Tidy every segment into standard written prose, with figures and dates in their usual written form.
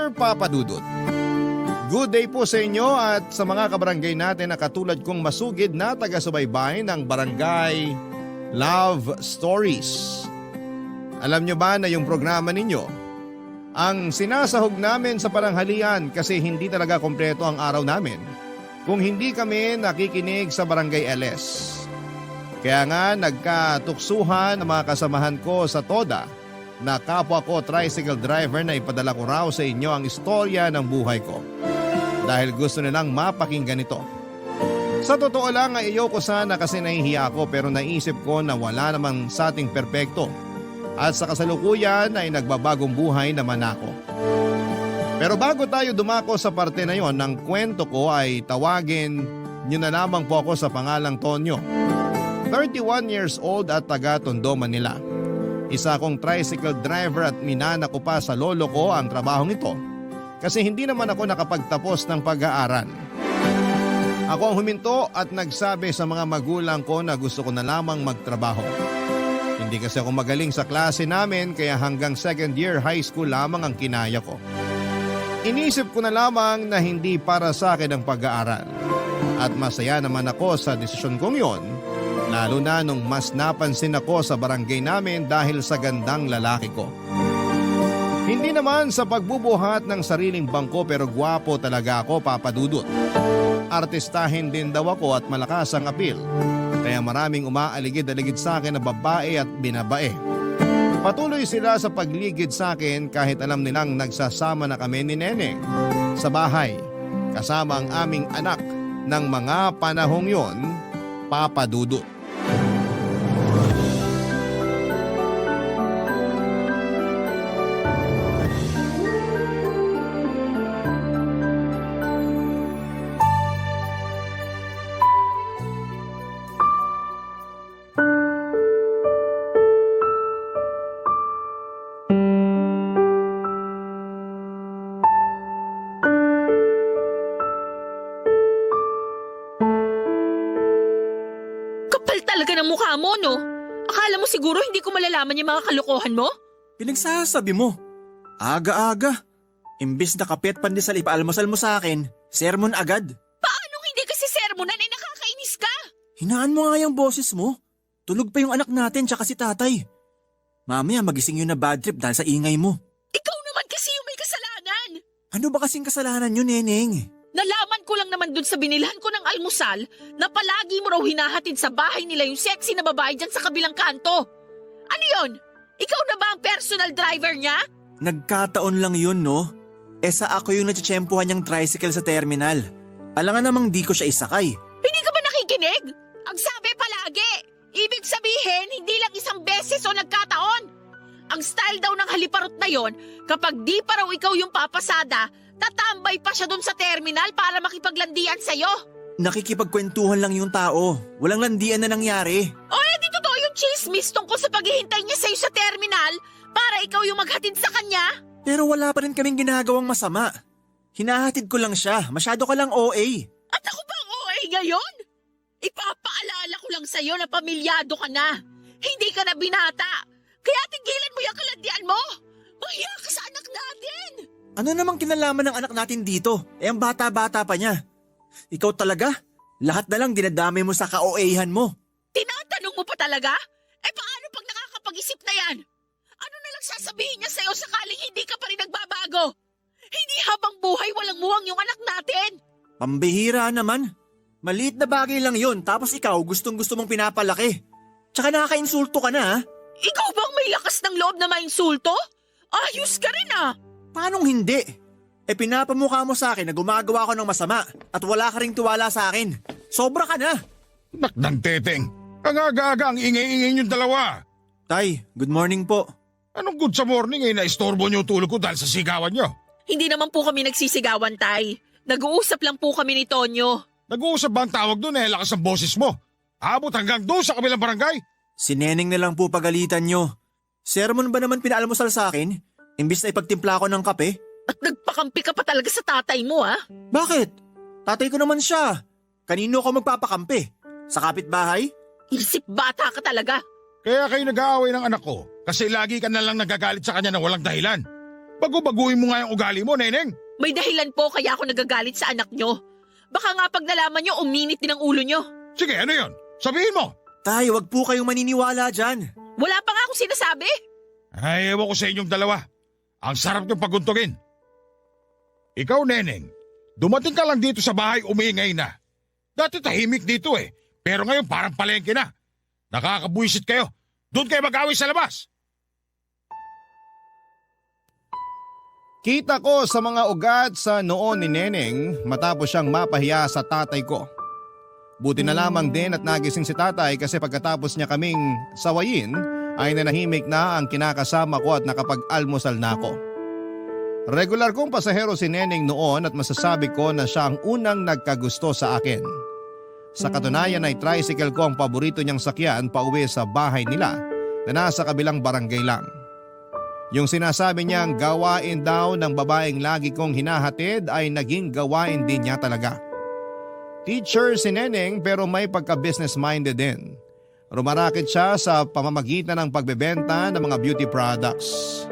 Sir Papa Dudut. Good day po sa inyo at sa mga kabarangay natin na katulad kong masugid na taga-subaybay ng Barangay Love Stories. Alam nyo ba na yung programa ninyo, ang sinasahog namin sa paranghalian kasi hindi talaga kompleto ang araw namin kung hindi kami nakikinig sa Barangay LS. Kaya nga nagkatuksuhan ang mga kasamahan ko sa TODA na kapwa ko tricycle driver na ipadala ko raw sa inyo ang istorya ng buhay ko. Dahil gusto nilang mapakinggan ito. Sa totoo lang ay ayoko sana kasi nahihiya ako pero naisip ko na wala namang sa ating perpekto. At sa kasalukuyan ay nagbabagong buhay naman ako. Pero bago tayo dumako sa parte na yon ng kwento ko ay tawagin nyo na lamang po ako sa pangalang Tonyo. 31 years old at taga Tondo, Manila. Isa akong tricycle driver at minana ko pa sa lolo ko ang trabahong ito. Kasi hindi naman ako nakapagtapos ng pag-aaral. Ako ang huminto at nagsabi sa mga magulang ko na gusto ko na lamang magtrabaho. Hindi kasi ako magaling sa klase namin kaya hanggang second year high school lamang ang kinaya ko. Inisip ko na lamang na hindi para sa akin ang pag-aaral. At masaya naman ako sa desisyon kong yon, lalo na nung mas napansin ako sa barangay namin dahil sa gandang lalaki ko. Hindi naman sa pagbubuhat ng sariling bangko pero gwapo talaga ako, Papa Dudut. Artistahin din daw ako at malakas ang appeal. Kaya maraming umaaligid-aligid sa akin na babae at binabae. Patuloy sila sa pagligid sa akin kahit alam nilang nagsasama na kami ni Neneng sa bahay. Kasama ang aming anak ng mga panahong yon, Papa Dudut. Mukha mo, no? Akala mo siguro hindi ko malalaman yung mga kalokohan mo? Pinagsasabi mo. Aga-aga. Imbis na kape at pandesal ipaalmusal mo sa akin, sermon agad. Paano hindi kasi sermonan ay nakakainis ka? Hinaan mo nga yung boses mo. Tulog pa yung anak natin tsaka si tatay. Mamaya magising yun na bad trip dahil sa ingay mo. Ikaw naman kasi yung may kasalanan. Ano ba kasing kasalanan yun, Neneng? Nalaman ko lang naman dun sa binilhan ko ng almusal na palagi mo raw hinahatid sa bahay nila yung sexy na babae dyan sa kabilang kanto. Ano yun? Ikaw na ba ang personal driver niya? Nagkataon lang yun, no? Sa ako yung natsyempohan niyang tricycle sa terminal. Alangan namang di ko siya isakay. Hindi ka ba nakikinig? Ang sabi palagi. Ibig sabihin, hindi lang isang beses o nagkataon. Ang style daw ng haliparot na yon, kapag di pa raw ikaw yung papasada, tatambay pa siya dun sa terminal para makipaglandian sa'yo. Nakikipagkwentuhan lang yung tao. Walang landian na nangyari. O di totoo yung chismis tungkol sa paghihintay niya sa'yo sa terminal para ikaw yung maghatid sa kanya? Pero wala pa rin kaming ginagawang masama. Hinahatid ko lang siya. Masyado ka lang OA. At ako ba ang OA ngayon? Ipapaalala ko lang sa'yo na pamilyado ka na. Hindi ka na binata. Kaya tigilan mo yung kalandian mo. Mahiya ka sa anak natin. Ano namang kinalaman ng anak natin dito? Ang bata-bata pa niya. Ikaw talaga? Lahat na lang dinadamay mo sa ka-OA-han mo. Tinatanong mo pa talaga? Paano pag nakakapag-isip na yan? Ano na lang sasabihin niya sa'yo sakaling hindi ka pa rin nagbabago? Hindi habang buhay walang muwang yung anak natin. Pambihira naman. Maliit na bagay lang yun tapos ikaw gustong-gusto mong pinapalaki. Tsaka nakaka-insulto ka na ha? Ikaw bang may lakas ng loob na mainsulto? Ayos ka rin ah. Paanong hindi? Pinapamukha mo sa akin na gumagawa ko ng masama at wala ka ring tiwala sa akin. Sobra ka na. Nakdang teteng, ang aga-aga ang ingay-ingay niyong dalawa. Tay, good morning po. Anong good sa morning na-istorbo niyo tulog ko dahil sa sigawan niyo? Hindi naman po kami nagsisigawan, Tay. Nag-uusap lang po kami ni Tonyo. Nag-uusap ba ang tawag doon lakas ang boses mo? Abot hanggang doon sa kabilang barangay? Si Neneng na lang po pagalitan nyo. Sermon ba naman pinaalmusal sa akin? Imbis na ipagtimpla ko ng kape? At nagpakampi ka pa talaga sa tatay mo, ha? Bakit? Tatay ko naman siya. Kanino ako magpapakampi? Sa kapitbahay? Isip bata ka talaga. Kaya kayo nag-aaway ng anak ko kasi lagi ka na lang nagagalit sa kanya na walang dahilan. Bago-baguhin mo nga yung ugali mo, Neneng. May dahilan po kaya ako nagagalit sa anak nyo. Baka nga pag nalaman nyo, uminit din ang ulo nyo. Sige, ano yon? Sabihin mo. Tay, wag po kayong maniniwala dyan. Wala pa nga akong sinasabi. Ay, ewan ko sa inyong dalawa. Ang sarap niyong paguntugin. Ikaw, Neneng, dumating ka lang dito sa bahay umiingay na. Dati tahimik dito eh. Pero ngayon parang palengke na. Nakakabuisit kayo. Doon kayo mag-away sa labas. Kita ko sa mga ugat sa noon ni Neneng matapos siyang mapahiya sa tatay ko. Buti na lamang din at nagising si tatay kasi pagkatapos niya kaming sawayin ay nanahimik na ang kinakasama ko at nakapag-almusal na ako. Regular kong pasahero si Neneng noon at masasabi ko na siya ang unang nagkagusto sa akin. Sa katunayan ay tricycle ko ang paborito niyang sakyan pauwi sa bahay nila na nasa kabilang barangay lang. Yung sinasabi niyang gawain daw ng babaeng lagi kong hinahatid ay naging gawain din niya talaga. Teacher si Neneng pero may pagka-business minded din. Rumarakit siya sa pamamagitan ng pagbebenta ng mga beauty products.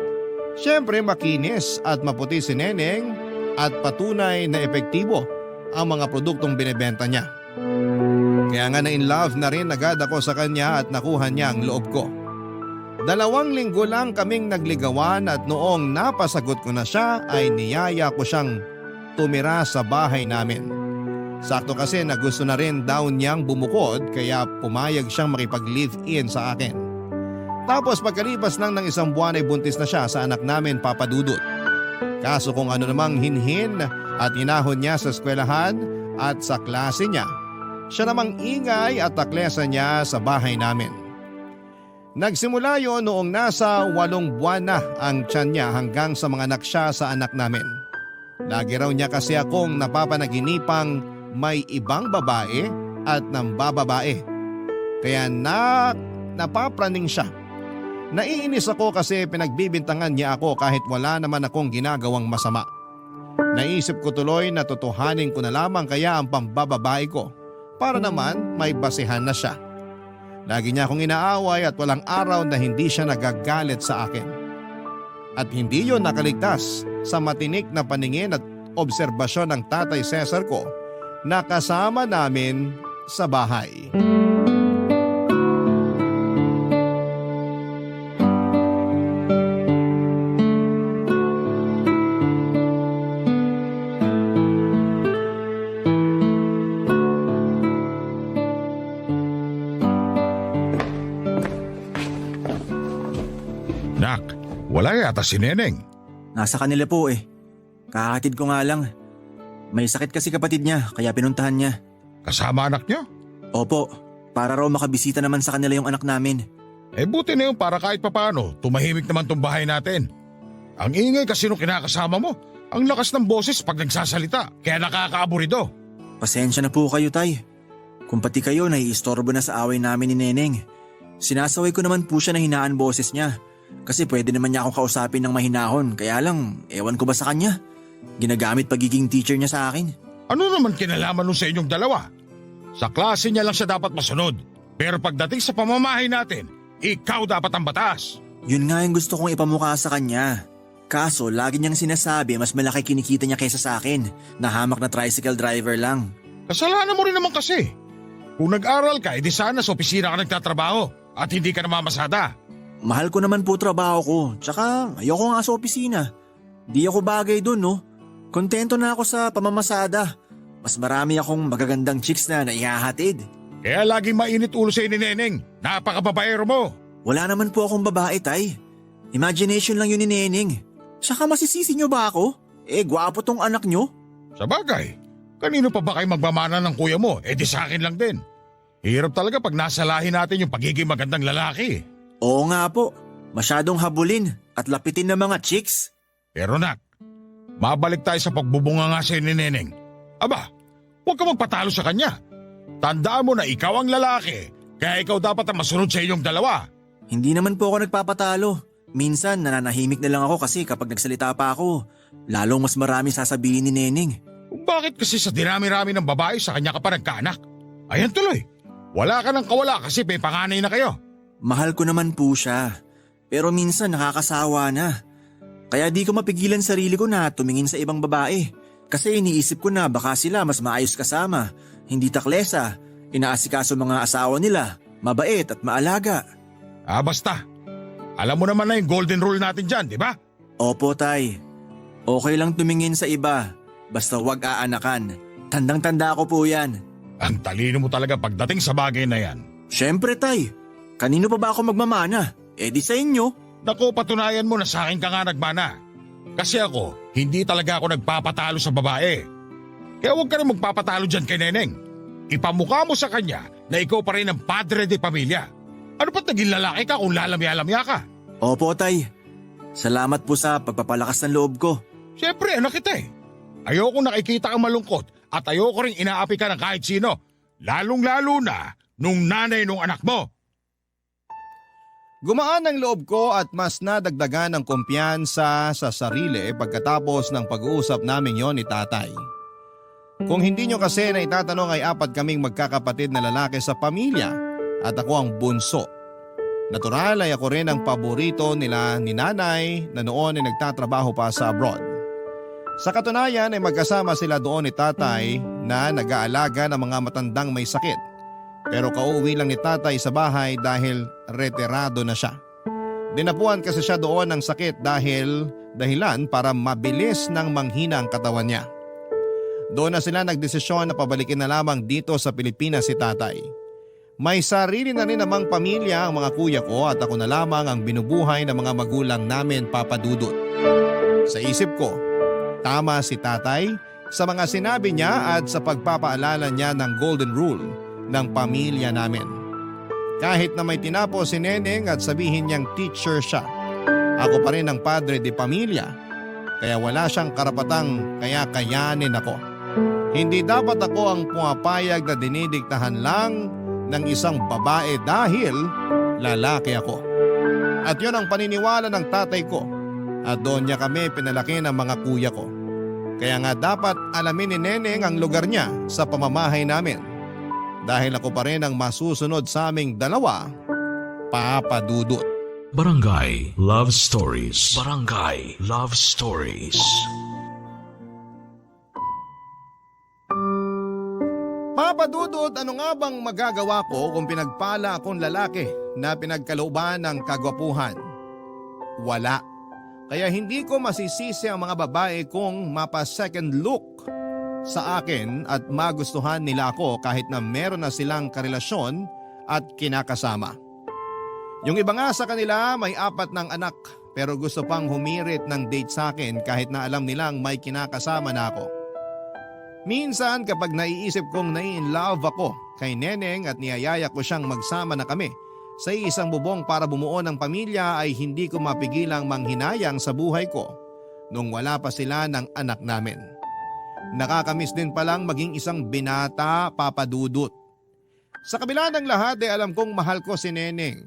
Siyempre makinis at maputi si Neneng at patunay na epektibo ang mga produktong binebenta niya. Kaya nga na in love na rin agad ako sa kanya at nakuha niya ang loob ko. 2 linggo lang kaming nagligawan at noong napasagot ko na siya ay niyaya ko siyang tumira sa bahay namin. Sakto kasi na gusto na rin daw niyang bumukod kaya pumayag siyang makipag-live-in sa akin. Tapos pagkalipas lang ng 1 buwan ay buntis na siya sa anak namin Papa Dudut. Kaso kung ano namang hinhin at hinahon niya sa eskwelahan at sa klase niya, siya namang ingay at taklesa niya sa bahay namin. Nagsimula yon noong nasa 8 buwan na ang tiyan niya hanggang sa mga anak siya sa anak namin. Lagi raw niya kasi akong napapanaginipang may ibang babae at nambababae. Kaya napapraning siya. Naiinis ako kasi pinagbibintangan niya ako kahit wala naman akong ginagawang masama. Naisip ko tuloy na totohanin ko na lamang kaya ang pambababae ko para naman may basihan na siya. Lagi niya akong inaaway at walang araw na hindi siya nagagalit sa akin. At hindi yon nakaligtas sa matinik na paningin at obserbasyon ng Tatay Cesar ko na kasama namin sa bahay. Nak, wala yata si Neneng. Nasa kanila po eh. Kakahatid ko nga lang. May sakit kasi kapatid niya kaya pinuntahan niya. Kasama anak niyo? Opo, para raw makabisita naman sa kanila yung anak namin. Eh buti na yun para kahit papano, tumahimik naman tong bahay natin. Ang ingay kasi nung kinakasama mo, ang lakas ng boses pag nagsasalita, kaya nakakaaburido. Pasensya na po kayo, Tay. Kung pati kayo naiistorbo na sa away namin ni Neneng. Sinasaway ko naman po siya na hinaan boses niya. Kasi pwede naman niya akong kausapin ng mahinahon, kaya lang, ewan ko ba sa kanya? Ginagamit pagiging teacher niya sa akin. Ano naman kinalaman nun sa inyong dalawa? Sa klase niya lang siya dapat masunod. Pero pagdating sa pamamahay natin, ikaw dapat ang batas. Yun nga yung gusto kong ipamukha sa kanya. Kaso lagi niyang sinasabi mas malaki kinikita niya kaysa sa akin, na hamak na tricycle driver lang. Kasalanan mo rin naman kasi. Kung nag-aral ka, edi sana sa opisina ka nagtatrabaho at hindi ka namamasada. Mahal ko naman po trabaho ko, tsaka ayoko nga sa opisina. Di ako bagay dun, no? Kontento na ako sa pamamasada. Mas marami akong magagandang chicks na naihahatid. Kaya laging mainit ulo sa ni Neneng. Napakababaero mo. Wala naman po akong babae, Tay. Imagination lang yun ni Neneng. Tsaka masisisi niyo ba ako? Eh, gwapo tong anak niyo. Sa bagay, kanino pa ba kayo magmamana ng kuya mo? Eh di sa akin lang din. Hirap talaga pag nasalahin natin yung pagiging magandang lalaki. Oo nga po. Masyadong habulin at lapitin ng mga chicks. Pero nak, mabalik tayo sa pagbubunga nga sa'yo ni Neneng. Aba, huwag ka magpatalo sa kanya. Tandaan mo na ikaw ang lalaki, kaya ikaw dapat ang masunod sa inyong dalawa. Hindi naman po ako nagpapatalo. Minsan nananahimik na lang ako kasi kapag nagsalita pa ako, lalong mas marami sasabihin ni Neneng. Bakit kasi sa dinami-rami ng babae sa kanya ka pa nagkaanak? Ayan tuloy, wala ka ng kawala kasi may panganay na kayo. Mahal ko naman po siya. Pero minsan nakakasawa na. Kaya di ko mapigilan sarili ko na tumingin sa ibang babae. Kasi iniisip ko na baka sila mas maayos kasama, hindi taklesa, inaasikaso mga asawa nila, mabait at maalaga. Basta. Alam mo naman na yung golden rule natin dyan, di ba? Opo, Tay. Okay lang tumingin sa iba, basta wag aanakan. Tandang-tanda ko po yan. Ang talino mo talaga pagdating sa bagay na yan. Siyempre, Tay. Kanino pa ba ako magmamana? Eh di sa inyo. Naku, patunayan mo na sa akin ka nga nagmana. Kasi ako, hindi talaga ako nagpapatalo sa babae. Kaya huwag ka rin magpapatalo dyan kay Neneng. Ipamukha mo sa kanya na ikaw pa rin ang padre de pamilya. Ano ba't naging lalaki ka kung lalamya-lamya ka? Opo, Tay. Salamat po sa pagpapalakas ng loob ko. Siyempre, anak kita eh. Ayoko nakikita kang malungkot at ayoko rin inaapi ka ng kahit sino. Lalong-lalo na nung nanay nung anak mo. Gumaan ang loob ko at mas nadagdagan ng kumpiyansa sa sarili pagkatapos ng pag-uusap namin yon ni tatay. Kung hindi nyo kasi na itatanong ay 4 kaming magkakapatid na lalaki sa pamilya at ako ang bunso. Natural ay ako rin ang paborito nila ni nanay na noon ay nagtatrabaho pa sa abroad. Sa katunayan ay magkasama sila doon ni tatay na nag-aalaga ng mga matandang may sakit. Pero kauwi lang ni tatay sa bahay dahil retirado na siya. Dinapuan kasi siya doon ng sakit dahilan para mabilis nang manghina ang katawan niya. Doon na sila nagdesisyon na pabalikin na lamang dito sa Pilipinas si tatay. May sarili na rin namang pamilya ang mga kuya ko at ako na lamang ang binubuhay ng mga magulang namin, Papa Dudut. Sa isip ko, tama si tatay sa mga sinabi niya at sa pagpapaalala niya ng golden rule ng pamilya namin. Kahit na may tinapos si Neneng at sabihin niyang teacher siya, ako pa rin ang padre de pamilya, kaya wala siyang karapatang kaya kayanin ako. Hindi dapat ako ang pumapayag na dinidiktahan lang ng isang babae dahil lalaki ako. At yun ang paniniwala ng tatay ko at doon niya kami pinalaki ng mga kuya ko. Kaya nga dapat alamin ni Neneng ang lugar niya sa pamamahay namin. Dahil ako pa rin ang masusunod sa aming dalawa, Papa Dudut. Barangay Love Stories. Barangay Love Stories. Papa Dudut, ano nga bang magagawa ko kung pinagpala akong lalaki na pinagkalooban ng kagwapuhan? Wala. Kaya hindi ko masisisi ang mga babae kung mapa-second look sa akin at magustuhan nila ako kahit na meron na silang karelasyon at kinakasama. Yung iba nga sa kanila may 4 ng anak pero gusto pang humirit ng date sa akin kahit na alam nilang may kinakasama na ako. Minsan kapag naiisip kong nai-inlove ako kay Neneng at niyayaya ko siyang magsama na kami sa isang bubong para bumuo ng pamilya ay hindi ko mapigilang manghinayang sa buhay ko nung wala pa sila ng anak namin. Nakakamiss din palang maging isang binata, Papa Dudut. Sa kabila ng lahat ay alam kong mahal ko si Neneng.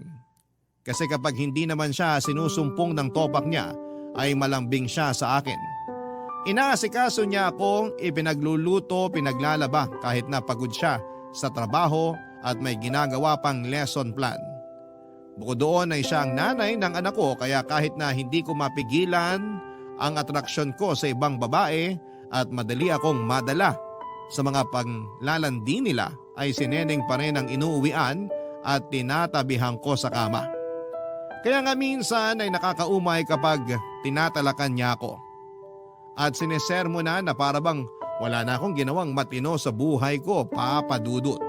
Kasi kapag hindi naman siya sinusumpong ng topak niya ay malambing siya sa akin. Inaasikaso niya akong ipinagluluto, pinaglalaba kahit na pagod siya sa trabaho at may ginagawa pang lesson plan. Bukod doon ay siya ang nanay ng anak ko kaya kahit na hindi ko mapigilan ang atraksyon ko sa ibang babae at madali akong madala sa mga paglalandi nila ay si Neneng pa rin ang inuuwian at tinatabihan ko sa kama. Kaya nga minsan ay nakakaumay kapag tinatalakan niya ako. At sinesermo na para bang wala na akong ginawang matino sa buhay ko, Papa Dudut.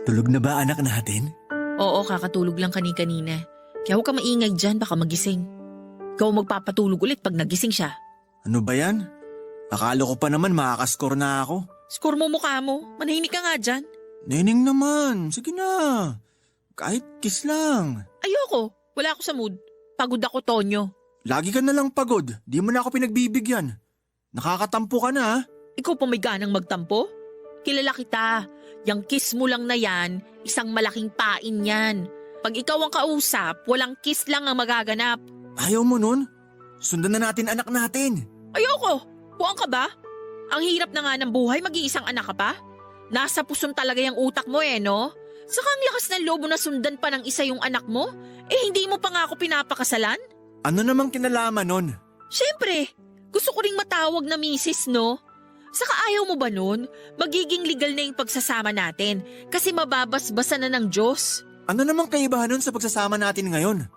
Tulog na ba anak natin? Oo, kakatulog lang kanina. Kaya huwag ka maingay dyan, baka magising. Ikaw magpapatulog ulit pag nagising siya. Ano ba yan? Akala ko pa naman makakaskor na ako. Score mo mukha mo, manahimik ka nga dyan. Neneng naman, sige na. Kahit kiss lang. Ayoko, wala ako sa mood. Pagod ako, Tonyo. Lagi ka na lang pagod, di mo na ako pinagbibigyan. Nakakatampo ka na. Ikaw pa may ganang magtampo? Kilala kita. Yang kiss mo lang na yan, isang malaking pain yan. Pag ikaw ang kausap, walang kiss lang ang magaganap. Ayaw mo nun? Sundan na natin anak natin. Ayoko! Buwang ka ba? Ang hirap na nga ng buhay, mag-iisang anak ka pa? Nasa puson talaga yung utak mo no? Saka ang lakas ng loob mo na sundan pa ng isa yung anak mo? Hindi mo pa nga ako pinapakasalan? Ano namang kinalaman nun? Siyempre, gusto ko ring matawag na misis, no? Saka ayaw mo ba nun? Magiging legal na yung pagsasama natin kasi mababasbasan na ng Diyos. Ano namang kaibahan nun sa pagsasama natin ngayon?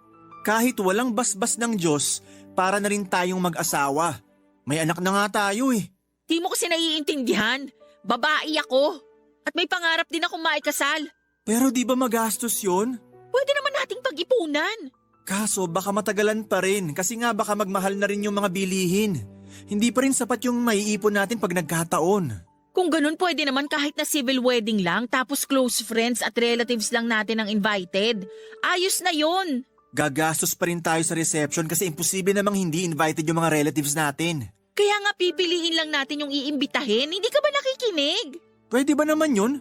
Kahit walang basbas ng Diyos, para na rin tayong mag-asawa. May anak na nga tayo eh. Di mo kasi naiintindihan. Babae ako. At may pangarap din akong maikasal. Pero di ba magastos yun? Pwede naman nating pag-ipunan. Kaso baka matagalan pa rin kasi nga baka magmahal na rin yung mga bilihin. Hindi pa rin sapat yung maiipon natin pag nagkataon. Kung ganun, pwede naman kahit na civil wedding lang tapos close friends at relatives lang natin ang invited. Ayos na yon. Gagastos pa rin tayo sa reception kasi imposible namang hindi invited yung mga relatives natin. Kaya nga pipiliin lang natin yung iimbitahin. Hindi ka ba nakikinig? Pwede ba naman yun?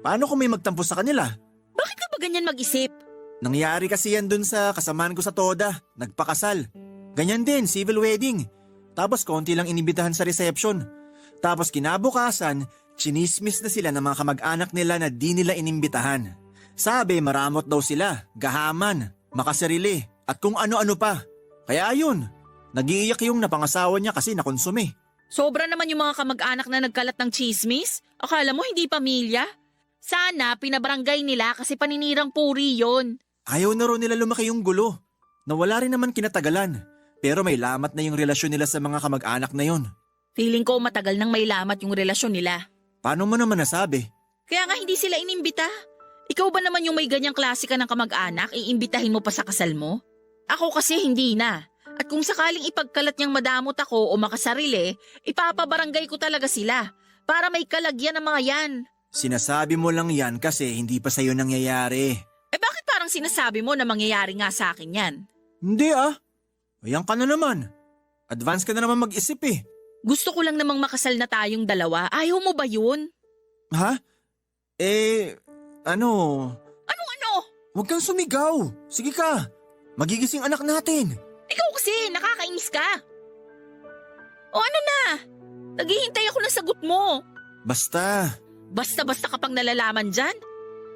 Paano kung may magtampo sa kanila? Bakit ka ba ganyan mag-isip? Nangyari kasi yan dun sa kasamaan ko sa Toda. Nagpakasal. Ganyan din, civil wedding. Tapos konti lang inibitahan sa reception. Tapos kinabukasan, chinismis na sila ng mga kamag-anak nila na di nila inimbitahan. Sabi maramot daw sila, gahaman, makasarili, at kung ano-ano pa. Kaya ayun, nag-iiyak yung napangasawa niya kasi nakonsume. Sobra naman yung mga kamag-anak na nagkalat ng chismis. Akala mo hindi pamilya? Sana pinabarangay nila kasi paninirang puri yon. Ayaw na rin nila lumaki yung gulo. Nawala rin naman kinatagalan. Pero may lamat na yung relasyon nila sa mga kamag-anak na yon. Feeling ko matagal nang may lamat yung relasyon nila. Paano mo naman nasabi? Kaya nga hindi sila inimbita. Ikaw ba naman yung may ganyang klase ka ng kamag-anak, iimbitahin mo pa sa kasal mo? Ako kasi hindi na. At kung sakaling ipagkalat niyang madamot ako o makasarili, ipapabarangay ko talaga sila para may kalagyan ng mga yan. Sinasabi mo lang yan kasi hindi pa sa'yo nangyayari. Bakit parang sinasabi mo na mangyayari nga sa akin yan? Hindi ah. Ayan ka na naman. Advance ka na naman mag-isip eh. Gusto ko lang namang makasal na tayong dalawa. Ayaw mo ba yun? Ha? Ano? Ano? Huwag kang sumigaw. Sige ka. Magigising anak natin. Ikaw kasi, nakakainis ka. O ano na? Naghihintay ako ng sagot mo. Basta. Basta-basta ka pang nalalaman dyan?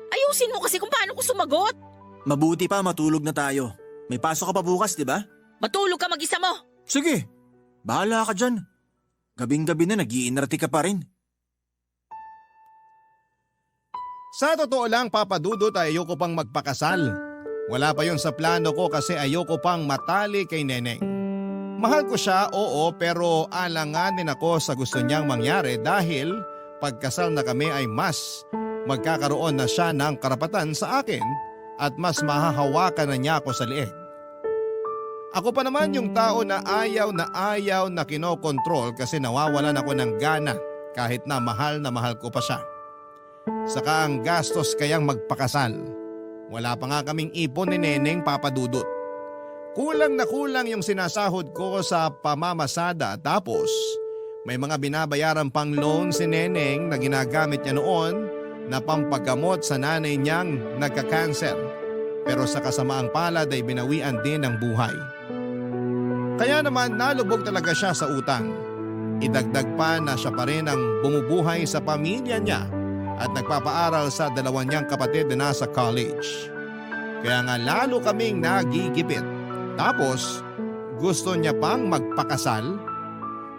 Ayusin mo kasi kung paano ko sumagot. Mabuti pa matulog na tayo. May pasok ka pa bukas, di ba? Matulog ka mag-isa mo. Sige. Bahala ka dyan. Gabing-gabi na nag-iinarte ka pa rin. Sa totoo lang, Papa Dudut, ay ayoko pang magpakasal. Wala pa yun sa plano ko kasi ayoko pang matali kay Neneng. Mahal ko siya, oo, pero alanganin ako sa gusto niyang mangyari dahil pagkasal na kami ay mas magkakaroon na siya ng karapatan sa akin at mas mahahawakan na niya ako sa liig. Ako pa naman yung tao na ayaw na kinokontrol kasi nawawalan ako ng gana kahit na mahal ko pa siya. Saka ang gastos kayang magpakasal. Wala pa nga kaming ipon ni Neneng, Papa Dudut. Kulang na kulang yung sinasahod ko sa pamamasada tapos may mga binabayaran pang loan si Neneng na ginagamit niya noon na pampagamot sa nanay niyang nagka-cancer. Pero sa kasamaang palad ay binawian din ng buhay. Kaya naman nalubog talaga siya sa utang. Idagdag pa na siya pa rin ang bumubuhay sa pamilya niya at nagpapaaral sa dalawa niyang kapatid na nasa college. Kaya nga lalo kaming nagigipit. Tapos gusto niya pang magpakasal?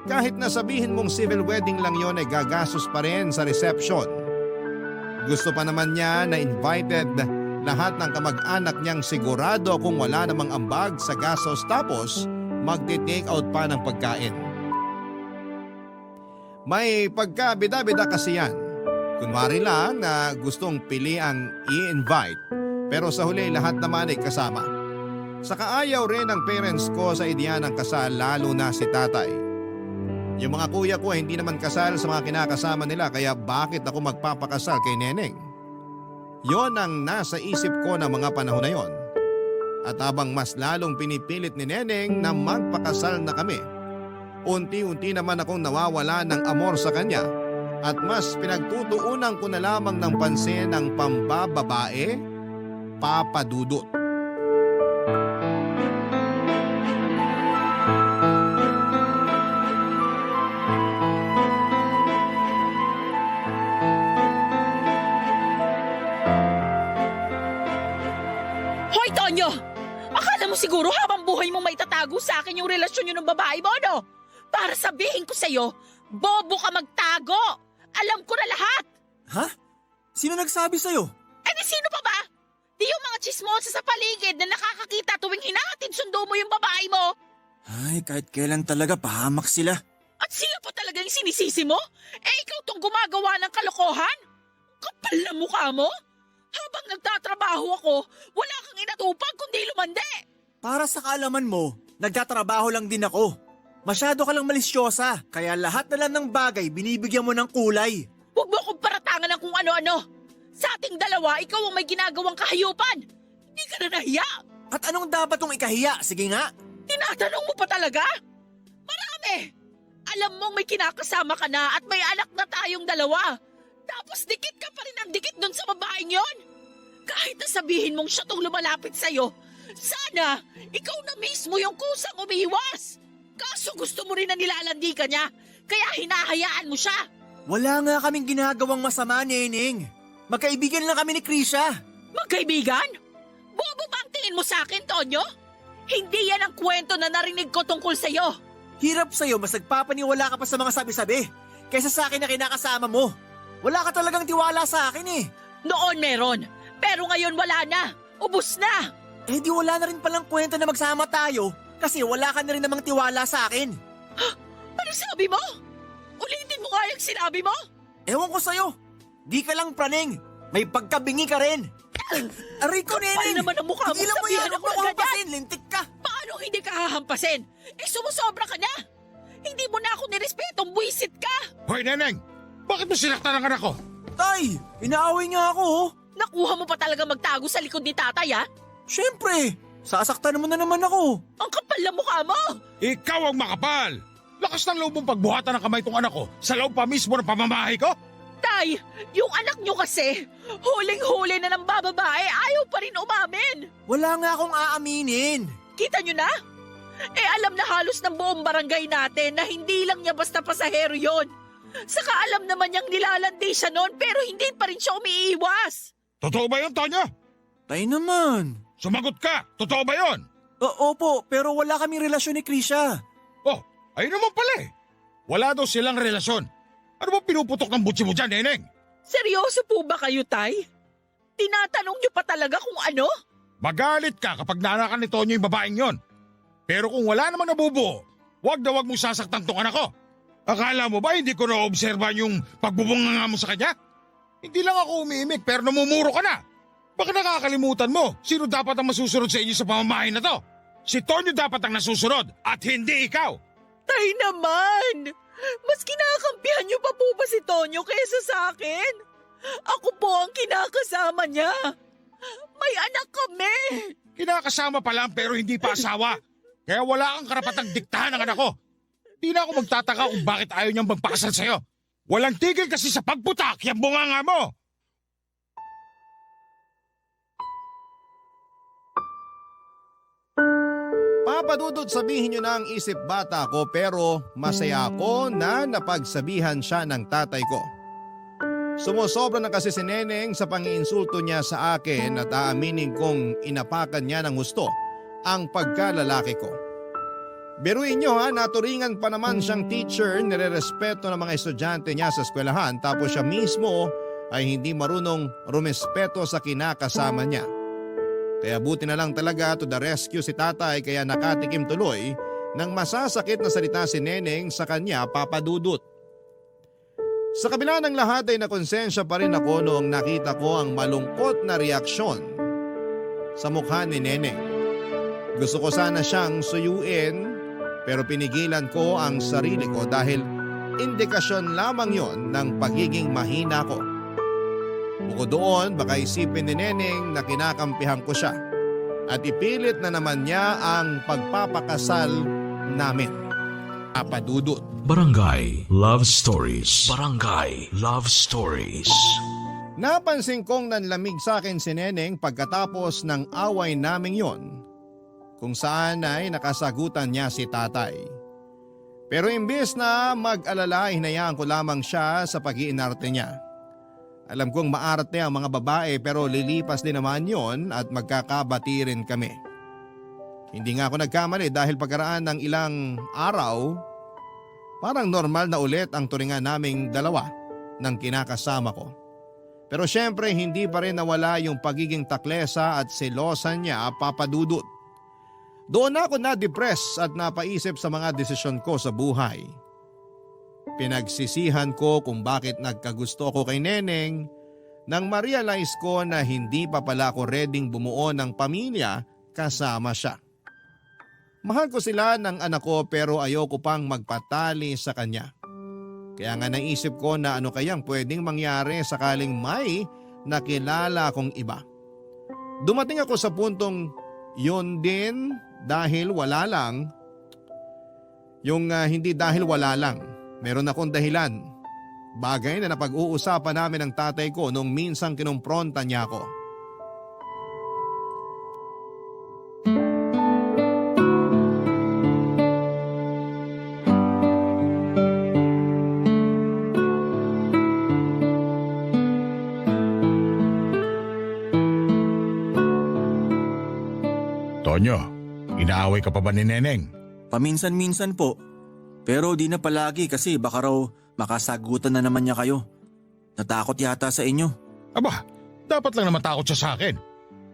Kahit na sabihin mong civil wedding lang yon ay gagastos pa rin sa reception. Gusto pa naman niya na invited lahat ng kamag-anak niyang sigurado kung wala namang ambag sa gastos tapos magti-take out pa ng pagkain. May pagkabida-bida kasi yan. Kunwari lang na gustong pili ang i-invite pero sa huli lahat naman ay kasama. Saka ayaw rin ng parents ko sa ideya ng kasal lalo na si tatay. Yung mga kuya ko hindi naman kasal sa mga kinakasama nila kaya bakit ako magpapakasal kay Neneng? Yon ang nasa isip ko ng mga panahon na yon. At habang mas lalong pinipilit ni Neneng na magpakasal na kami, unti-unti naman akong nawawala ng amor sa kanya at mas pinagtutuunan ko na lamang ng pansin ang pambababae Papa Dudut. Hoy, Tonyo! Akala mo siguro habang buhay mo maitatago sa akin yung relasyon nyo ng babae mo, no? Para sabihin ko sa'yo, bobo ka magtago! Alam ko na lahat! Ha? Sino nagsabi sa'yo? Eh di sino pa ba? Di yung mga chismosa sa paligid na nakakakita tuwing hinahatid sundo mo yung babae mo? Ay, kahit kailan talaga pahamak sila. At sila pa talaga yung sinisisi mo? Eh ikaw tong gumagawa ng kalokohan? Kapal na mukha mo? Habang nagtatrabaho ako, wala kang inatupag kundi lumande. Para sa kaalaman mo, nagtatrabaho lang din ako. Masyado ka lang malisyosa, kaya lahat na lang ng bagay binibigyan mo ng kulay. Huwag mo akong paratangan ng kung ano-ano. Sa ating dalawa, ikaw ang may ginagawang kahayupan. Hindi ka na nahiya. At anong dapat kong ikahiya? Sige nga. Tinatanong mo pa talaga? Marami. Alam mong may kinakasama ka na at may anak na tayong dalawa. Tapos dikit ka pa rin ang dikit dun sa babaeng yon. Kahit na sabihin mong siya tong lumalapit sa'yo, sana ikaw na mismo yung kusang umiiwas. Kaso gusto mo rin na nilalandi ka niya, kaya hinahayaan mo siya. Wala nga kaming ginagawang masama, Neneng. Magkaibigan lang kami ni Krisha. Magkaibigan? Bobo ba ang tingin mo sa akin, Tonyo? Hindi yan ang kwento na narinig ko tungkol sa'yo. Hirap sa'yo, mas nagpapaniwala ka pa sa mga sabi-sabi kaysa sa akin na kinakasama mo. Wala ka talagang tiwala sa akin eh. Noon meron, pero ngayon wala na. Ubus na. Eh di wala na rin palang kwento na magsama tayo kasi wala ka na rin namang tiwala sa akin. Ano sabi mo? Ulitin mo nga yung sinabi mo? Ewan ko sa'yo. Di ka lang praning. May pagkabingi ka rin. Aray ko, Kapal Neneng. naman ang mukha mo, Tigilan mo sabihan yan. ako Huwag ng mo ganyan. hampasin. Lintik ka. Paano hindi ka hahampasin? Eh sumusobra ka na. Hindi mo na ako nirespetong buwisit ka. Hoy, Neneng! Bakit mo sinaktan ang anak ko? Tay, inaaway niya ako oh. Nakuha mo pa talaga magtago sa likod ni tatay, ha? Siyempre, sasaktan mo na naman ako. Ang kapal na mukha mo. Ikaw ang makapal! Lakas ng loob mong pagbuhatan ng kamay tong anak ko sa loob pa mismo ng pamamahay ko? Tay, yung anak nyo kasi, huling-huli na ng bababae, ayaw pa rin umamin. Wala nga akong aaminin. Kita nyo na? Eh alam na halos ng buong barangay natin na hindi lang niya basta pasahero yon. Saka alam naman niyang nilalandi siya noon pero hindi pa rin siya umiiwas. Totoo ba yun, Tonyo? Tay naman. Sumagot ka! Totoo ba yun? Opo, pero wala kaming relasyon ni Krisha. Oh, ayun naman pala eh. Wala daw silang relasyon. Ano ba pinuputok ng butsi mo dyan, Neneng? Seryoso po ba kayo, Tay? Tinatanong niyo pa talaga kung ano? Magalit ka kapag nanakan ni Tonyo yung babaeng yon. Pero kung wala namang nabubuo, wag na wag mong sasaktan tong anak ko. Akala mo ba hindi ko na-obserban yung pagbubunga mo sa kanya? Hindi lang ako umiimik pero namumuro ka na. Baka nakakalimutan mo, sino dapat ang masusunod sa inyo sa pamamahay na to? Si Tonyo dapat ang nasusunod at hindi ikaw. Tay naman! Mas kinakampihan niyo pa po ba si Tonyo kaysa sa akin? Ako po ang kinakasama niya. May anak kami. Kinakasama pa lang pero hindi pa asawa. Kaya wala kang karapatang diktahan ng anak ko. Di na ako magtataka kung bakit ayaw niyang magpakasal sa'yo. Walang tigil kasi sa pagputak yung bunganga mo. Papa Dudut, sabihin nyo na ang isip bata ko pero masaya ako na napagsabihan siya ng tatay ko. Sumusobra na kasi si Neneng sa pangiinsulto niya sa akin at aaminin kong inapakan niya ng gusto ang pagkalalaki ko. Biruin nyo ha, naturingan pa naman siyang teacher, nirerespeto ng mga estudyante niya sa eskwelahan tapos siya mismo ay hindi marunong rumespeto sa kinakasama niya. Kaya buti na lang talaga to the rescue si tatay kaya nakatikim tuloy ng masasakit na salita si Neneng sa kanya, Papa Dudut. Sa kabila ng lahat ay nakonsensya pa rin ako noong nakita ko ang malungkot na reaksyon sa mukha ni Neneng. Gusto ko sana siyang suyuin pero pinigilan ko ang sarili ko dahil indikasyon lamang yon ng pagiging mahina ko. Bukod doon, baka isipin ni Neneng na kinakampihan ko siya at ipilit na naman niya ang pagpapakasal namin. Papa Dudut. Barangay Love Stories. Barangay Love Stories. Napansin kong nanlamig sa akin si Neneng pagkatapos ng away naming yon, kung saan ay nakasagutan niya si tatay. Pero imbes na mag-alala, hinayaan ko lamang siya sa pag-iinarte niya. Alam kong maarte ang mga babae pero lilipas din naman yon at magkakabati rin kami. Hindi nga ako nagkamali dahil pagkaraan ng ilang araw, parang normal na ulit ang turingan naming dalawa ng kinakasama ko. Pero syempre hindi pa rin nawala yung pagiging taklesa at selosa niya, Papa Dudut. Doon ako na-depress at napaisip sa mga desisyon ko sa buhay. Pinagsisihan ko kung bakit nagkagusto ko kay Neneng nang ma-realize ko na hindi pa pala ako readyng bumuo ng pamilya kasama siya. Mahal ko sila ng anak ko pero ayoko pang magpatali sa kanya. Kaya nga naisip ko na ano kayang pwedeng mangyari sakaling may nakilala kong iba. Dumating ako sa puntong yun din dahil wala lang. Hindi dahil wala lang. Meron akong dahilan. Bagay na napag-uusapan namin ng tatay ko nung minsang kinumpronta niya ako. Tonyo, inaaway ka pa ba ni Neneng? Paminsan-minsan po. Pero di na palagi kasi baka raw makasagutan na naman niya kayo. Natakot yata sa inyo. Aba, dapat lang naman takot siya sa akin.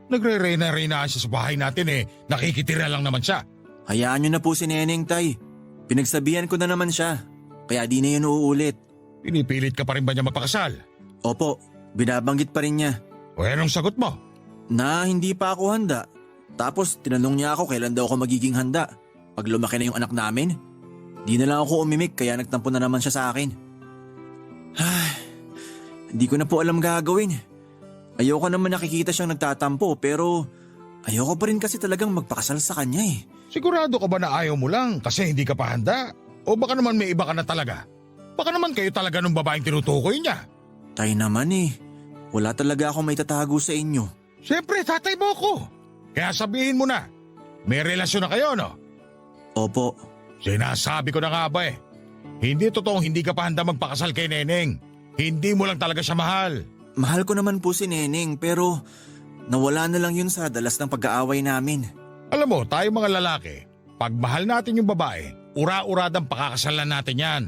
Nagre-reyna-reyna siya sa bahay natin nakikitira lang naman siya. Hayaan niyo na po si Neneng, tay. Pinagsabihan ko na naman siya. Kaya di na yun uulit. Pinipilit ka pa rin ba niya mapakasal? Opo, binabanggit pa rin niya. O anong sagot mo? Na hindi pa ako handa. Tapos tinanong niya ako kailan daw ako magiging handa. Pag lumaki na yung anak namin. Di na lang ako umimik kaya nagtampo na naman siya sa akin. Hindi ko na po alam gagawin. Ayoko naman nakikita siyang nagtatampo pero ayoko pa rin kasi talagang magpakasal sa kanya eh. Sigurado ka ba na ayaw mo lang kasi hindi ka pa handa? O baka naman may iba ka na talaga? Baka naman kayo talaga nung babaeng tinutukoy niya. Tay naman eh. Wala talaga akong may tatago sa inyo. Siyempre, tatay mo ako. Kaya sabihin mo na, may relasyon na kayo, no? Opo. Sinasabi ko na nga ba Hindi totoong hindi ka pa handa magpakasal kay Neneng. Hindi mo lang talaga siya mahal. Mahal ko naman po si Neneng pero nawala na lang yun sa dalas ng pag-aaway namin. Alam mo, tayo mga lalaki, pag mahal natin yung babae, ura-uradang pakakasalan natin yan.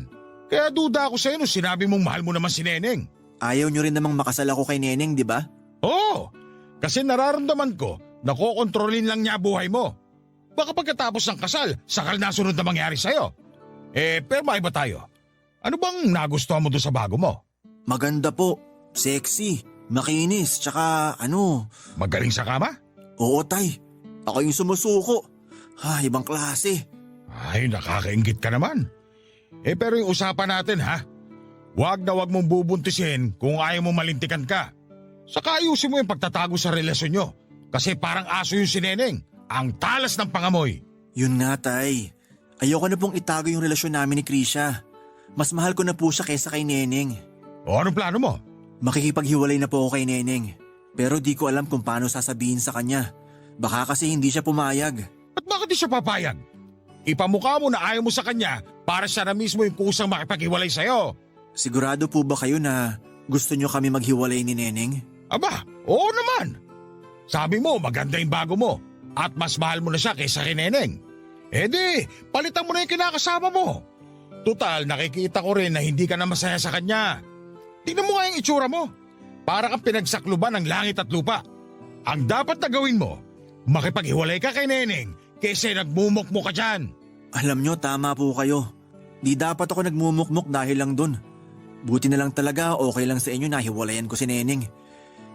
Kaya duda ako sa'yo nung sinabi mong mahal mo naman si Neneng. Ayaw nyo rin namang makasal ako kay Neneng, di ba? Oo, kasi nararamdaman ko na kokontrolin lang niya buhay mo. Baka pagkatapos ng kasal, sakal na sunod na mangyari sa'yo. Pero maiba tayo. Ano bang nagustuhan mo doon sa bago mo? Maganda po, sexy, makinis, tsaka Magaling sa kama? Oo tay, ako yung sumusuko. Ibang klase. Ay, nakakaingit ka naman. Pero yung usapan natin Huwag na huwag mong bubuntisin kung ayaw mo malintikan ka. Saka ayusin mo yung pagtatago sa relasyon nyo. Kasi parang aso yung si Neneng. Ang talas ng pangamoy. Yun nga tay, ayoko na pong itago yung relasyon namin ni Krisha. Mas mahal ko na po siya kaysa kay Neneng. O anong plano mo? Makikipaghiwalay na po ako kay Neneng. Pero di ko alam kung paano sasabihin sa kanya. Baka kasi hindi siya pumayag. At bakit di siya papayag? Ipamukha mo na ayaw mo sa kanya para siya na mismo yung kusang makipaghiwalay sa'yo. Sigurado po ba kayo na gusto nyo kami maghiwalay ni Neneng? Aba, oo naman. Sabi mo maganda yung bago mo at mas mahal mo na siya kaysa kay Neneng. Di, palitan mo na yung kinakasama mo. Tutal, nakikita ko rin na hindi ka na masaya sa kanya. Tingnan mo nga yung itsura mo. Para kang pinagsakluban ng langit at lupa. Ang dapat na gawin mo, makipaghiwalay ka kay Neneng kaysa nagmumukmuk ka dyan. Alam nyo, tama po kayo. Di dapat ako nagmumukmuk dahil lang dun. Buti na lang talaga okay lang sa inyo na hiwalayan ko si Neneng.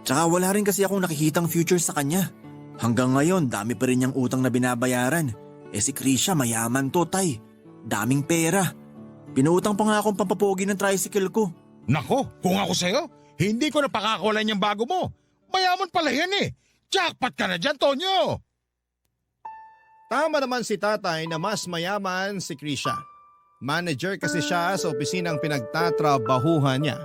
Tsaka wala rin kasi akong nakikitang future sa kanya. Hanggang ngayon, dami pa rin niyang utang na binabayaran. Si Krisha mayaman to, tay. Daming pera. Pinuutang pa nga akong pampapogi ng tricycle ko. Nako, kung ako sa'yo, hindi ko na pakakawalan yung bago mo. Mayaman pala yan Jackpot ka na dyan, Tonyo! Tama naman si tatay na mas mayaman si Krisha. Manager kasi siya sa opisinang pinagtatrabahuhan niya.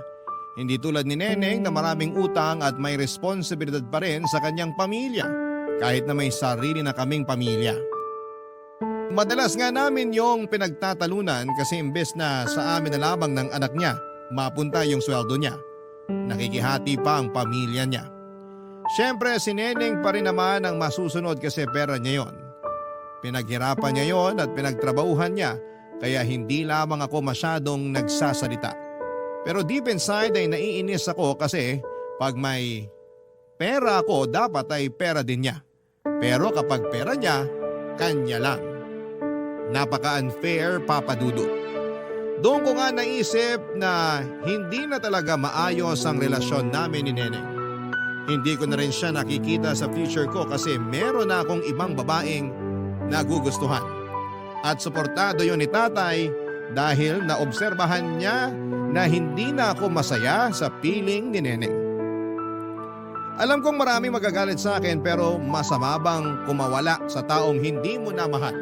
Hindi tulad ni Neneng na maraming utang at may responsibilidad pa rin sa kanyang pamilya kahit na may sarili na kaming pamilya. Madalas nga namin yung pinagtatalunan kasi imbes na sa amin na lamang ng anak niya mapunta yung sweldo niya, nakikihati pa ang pamilya niya. Siyempre si Neneng pa rin naman ang masusunod kasi pera niya yon. Pinaghirapan niya yon at pinagtrabahuhan niya kaya hindi lamang ako masyadong nagsasalita. Pero deep inside ay naiinis ako kasi pag may pera ako dapat ay pera din niya. Pero kapag pera niya, kanya lang. Napaka-unfair, Papa Dudut. Doon ko nga naisip na hindi na talaga maayos ang relasyon namin ni Neneng. Hindi ko na rin siya nakikita sa future ko kasi meron na akong ibang babaeng nagugustuhan. At suportado yon ni tatay dahil naobserbahan niya na hindi na ako masaya sa piling ni Neneng. Alam kong maraming magagalit sa akin pero masama bang kumawala sa taong hindi mo na mahal?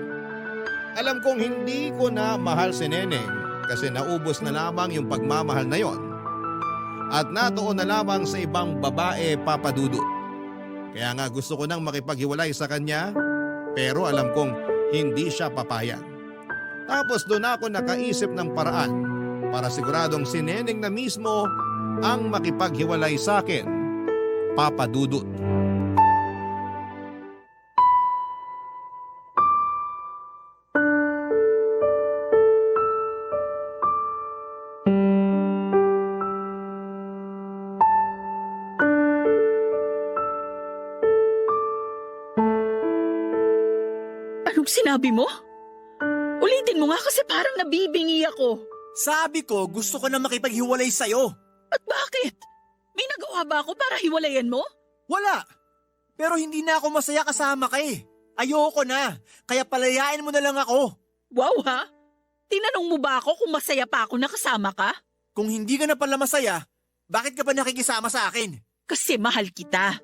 Alam kong hindi ko na mahal si Neneng kasi naubos na lamang yung pagmamahal na yon. At natuon na lamang sa ibang babae, Papa Dudut. Kaya nga gusto ko nang makipaghiwalay sa kanya pero alam kong hindi siya papayag. Tapos doon ako nakaisip ng paraan para siguradong si Neneng na mismo ang makipaghiwalay sa akin, Papa Dudut. Anong sinabi mo? Ulitin mo nga kasi parang nabibingi ako. Sabi ko, gusto ko na makipaghiwalay sa'yo. At bakit? May nagawa ba ako para hiwalayan mo? Wala. Pero hindi na ako masaya kasama ka eh. Ayoko na. Kaya palayain mo na lang ako. Wow ha? Tinanong mo ba ako kung masaya pa ako nakasama ka? Kung hindi ka na pala masaya, bakit ka pa nakikisama sa akin? Kasi mahal kita.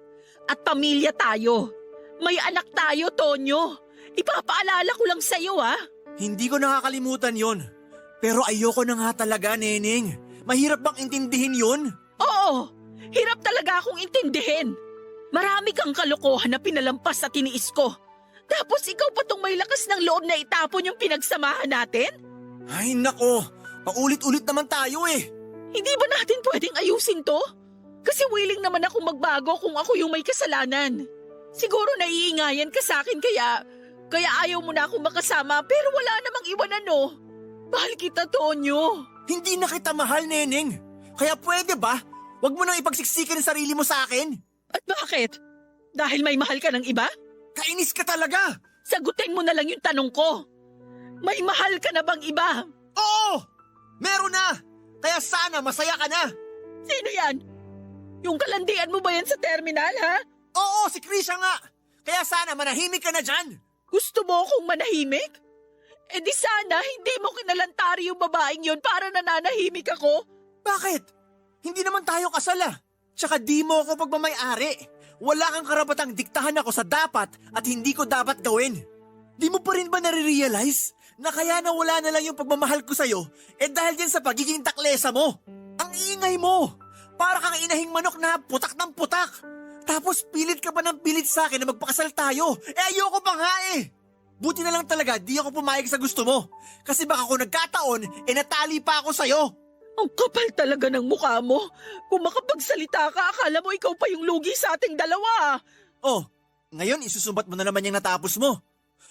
At pamilya tayo. May anak tayo, Tonyo. Ipapaalala ko lang sa'yo ha. Hindi ko nakakalimutan yon. Pero ayoko na nga talaga, Neneng. Mahirap bang intindihin yon? Oo, hirap talaga akong intindihin. Marami kang kalokohan na pinalampas sa tiniis ko. Tapos ikaw pa tong may lakas ng loob na itapon yung pinagsamahan natin? Ay nako, paulit-ulit naman tayo eh. Hindi ba natin pwedeng ayusin to? Kasi willing naman ako magbago kung ako yung may kasalanan. Siguro naiingayan ka sa akin kaya ayaw mo na akong makasama pero wala namang iwanan no. Mahal kita, Tonyo. Hindi na kita mahal, Neneng. Kaya pwede ba? Huwag mo nang ipagsiksikan ang sarili mo sa akin. At bakit? Dahil may mahal ka ng iba? Kainis ka talaga. Sagutin mo na lang yung tanong ko. May mahal ka na bang iba? Oo! Meron na! Kaya sana masaya ka na. Sino yan? Yung kalandian mo ba yan sa terminal, ha? Oo, si Krisha nga. Kaya sana manahimik ka na dyan. Gusto mo akong manahimik? Eh di sana hindi mo kinalantari yung babaeng yon para nananahimik ako. Bakit? Hindi naman tayo kasal ah. Tsaka di mo ako pagmamayari. Wala kang karapatang diktahan ako sa dapat at hindi ko dapat gawin. Di mo pa rin ba nare-realize na kaya nawala na lang yung pagmamahal ko sa'yo dahil din sa pagiging taklesa mo? Ang ingay mo! Para kang inahing manok na putak ng putak. Tapos pilit ka pa ng pilit sa akin na magpakasal tayo. Ayoko pa nga eh. Buti na lang talaga di ako pumayag sa gusto mo. Kasi baka kung nagkataon, natali pa ako sa'yo. Ang kapal talaga ng mukha mo. Kung makapagsalita ka, akala mo ikaw pa yung lugi sa ating dalawa. Oh, ngayon isusumbat mo na naman yung natapos mo.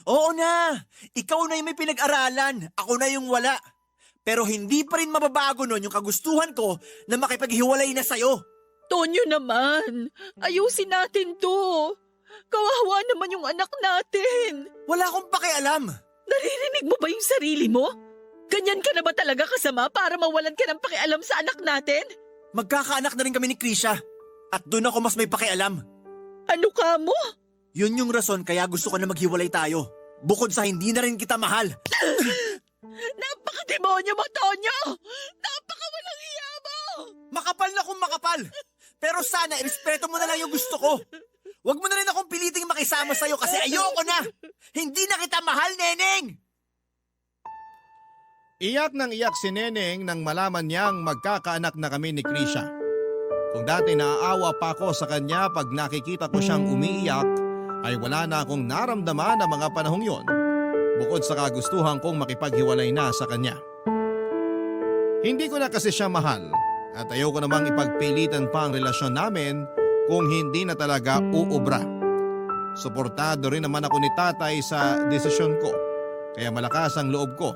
Oo na, ikaw na yung may pinag-aralan, ako na yung wala. Pero hindi pa rin mababago nun yung kagustuhan ko na makipaghiwalay na sa'yo. Tonyo naman, ayusin natin to. Kawawa naman yung anak natin. Wala akong pakialam. Naririnig mo ba yung sarili mo? Ganyan ka na ba talaga kasama para mawalan ka ng pakialam sa anak natin? Magkakaanak na rin kami ni Krisha. At doon ako mas may pakialam. Ano ka mo? Yun yung rason kaya gusto ko na maghiwalay tayo. Bukod sa hindi na rin kita mahal. Napaka-demonyo mo, Tonyo! Napaka-walang hiya mo! Makapal na kung makapal. Pero sana irespeto mo na lang yung gusto ko. Huwag mo na rin akong piliting makisama sa'yo kasi ayoko na. Hindi na kita mahal, Neneng! Iyak nang iyak si Neneng nang malaman niyang magkakaanak na kami ni Krisha. Kung dati naaawa pa ako sa kanya pag nakikita ko siyang umiiyak, ay wala na akong naramdaman na mga panahong yon, bukod sa kagustuhan kong makipaghiwalay na sa kanya. Hindi ko na kasi siya mahal at ayoko namang ipagpilitan pa ang relasyon namin kung hindi na talaga uubra. Suportado rin naman ako ni tatay sa desisyon ko, kaya malakas ang loob ko.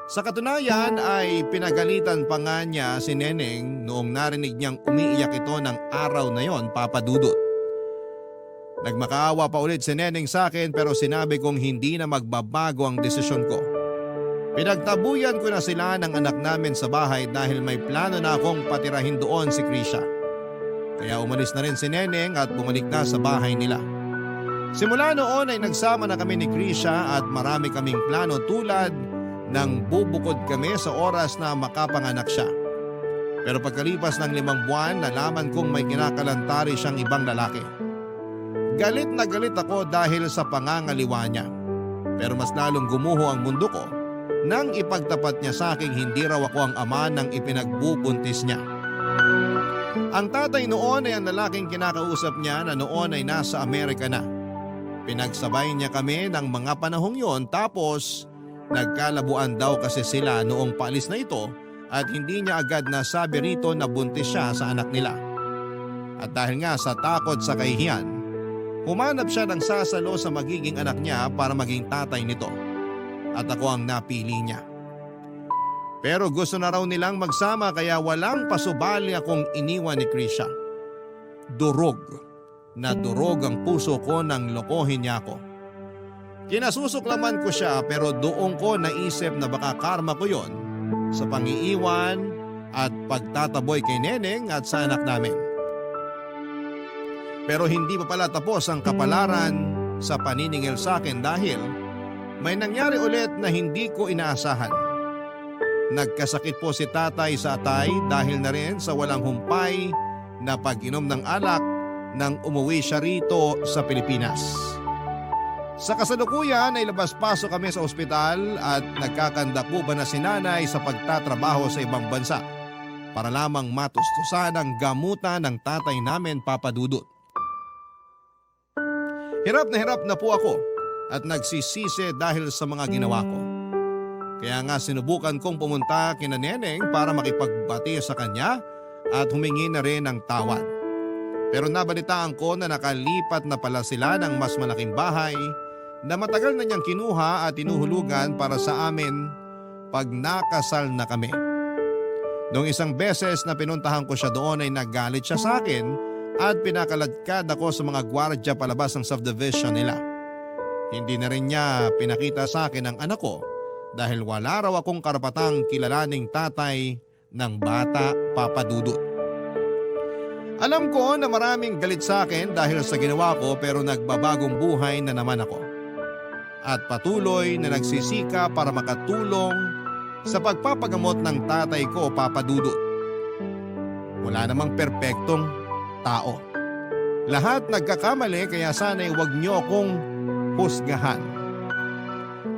Sa katunayan ay pinagalitan pa nga niya si Neneng noong narinig niyang umiiyak ito ng araw na yon, Papa Dudut. Nagmakaawa pa ulit si Neneng sa akin pero sinabi kong hindi na magbabago ang desisyon ko. Pinagtabuyan ko na sila ng anak namin sa bahay dahil may plano na akong patirahin doon si Krisha. Kaya umalis na rin si Neneng at bumalik na sa bahay nila. Simula noon ay nagsama na kami ni Krisha at marami kaming plano tulad nang bubukod kami sa oras na makapanganak siya. Pero pagkalipas ng 5 buwan, nalaman kong may kinakalantari siyang ibang lalaki. Galit na galit ako dahil sa pangangaliwa niya. Pero mas lalong gumuho ang mundo ko nang ipagtapat niya sa aking hindi raw ako ang ama ng ipinagbubuntis niya. Ang tatay noon ay ang lalaking kinakausap niya na noon ay nasa Amerika na. Pinagsabay niya kami ng mga panahong yon tapos nagkalabuan daw kasi sila noong paalis na ito at hindi niya agad nasabi rito na buntis siya sa anak nila. At dahil nga sa takot sa kahihiyan, humanap siya ng sasalo sa magiging anak niya para maging tatay nito. At ako ang napili niya. Pero gusto na raw nilang magsama kaya walang pasubali akong iniwan ni Krisha. Durog na durog ang puso ko nang lokohin niya ako. Kinasusuklaman ko siya pero doon ko naisip na baka karma ko yon sa pangiiwan at pagtataboy kay Neneng at sa anak namin. Pero hindi pa pala tapos ang kapalaran sa paniningil sa akin dahil may nangyari ulit na hindi ko inaasahan. Nagkasakit po si tatay sa atay dahil na rin sa walang humpay na pag-inom ng alak nang umuwi siya rito sa Pilipinas. Sa kasalukuyan ay labas-pasok kami sa ospital at nagkakandakuba na si nanay sa pagtatrabaho sa ibang bansa para lamang matustusan ang gamutan ng tatay namin, Papa Dudut. Hirap na po ako at nagsisisi dahil sa mga ginawa ko. Kaya nga sinubukan kong pumunta kina Neneng para makipagbati sa kanya at humingi na rin ng tawad. Pero nabalitaan ko na nakalipat na pala sila ng mas malaking bahay na matagal na niyang kinuha at tinuhulugan para sa amin pag nakasal na kami. Noong isang beses na pinuntahan ko siya doon ay nagalit siya sa akin at pinakaladkad ako sa mga gwardya palabas ng subdivision nila. Hindi na rin niya pinakita sa akin ang anak ko dahil wala raw akong karapatang kilalaning tatay ng bata, Papa Dudut. Alam ko na maraming galit sa akin dahil sa ginawa ko pero nagbabagong buhay na naman ako. At patuloy na nagsisika para makatulong sa pagpapagamot ng tatay ko, Papa Dudut. Wala namang perpektong tao. Lahat nagkakamali kaya sana'y huwag niyo akong husgahan.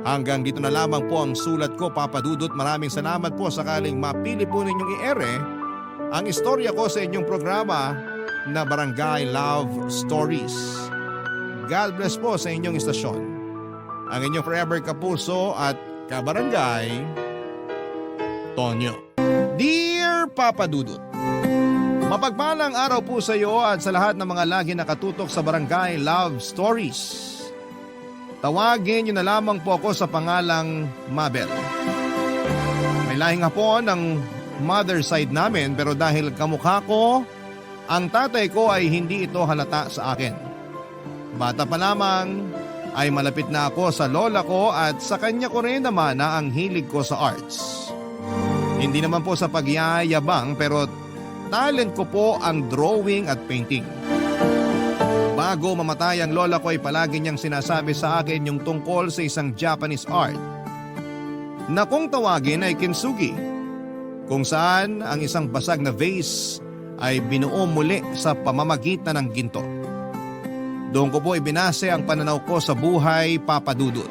Hanggang dito na lamang po ang sulat ko, Papa Dudut. Maraming salamat po sakaling mapili po ninyong i-ere ang istorya ko sa inyong programa na Barangay Love Stories. God bless po sa inyong istasyon. Ang inyong forever kapuso at kabarangay, Tonyo. Dear Papa Dudut, mapagpalang araw po sa iyo at sa lahat ng mga lagi nakatutok sa Barangay Love Stories. Tawagin niyo na lamang po ako sa pangalang Mabel. May lahi nga po ng mother side namin pero dahil kamukha ko, ang tatay ko ay hindi ito halata sa akin. Bata pa lamang ay malapit na ako sa lola ko at sa kanya ko rin naman na ang hilig ko sa arts. Hindi naman po sa pagyayabang pero talent ko po ang drawing at painting. Bago mamatay ang lola ko ay palagi niyang sinasabi sa akin yung tungkol sa isang Japanese art na kung tawagin ay kintsugi, kung saan ang isang basag na vase ay binuo muli sa pamamagitan ng ginto. Doon ko po ibinase ang pananaw ko sa buhay, Papa Dudut.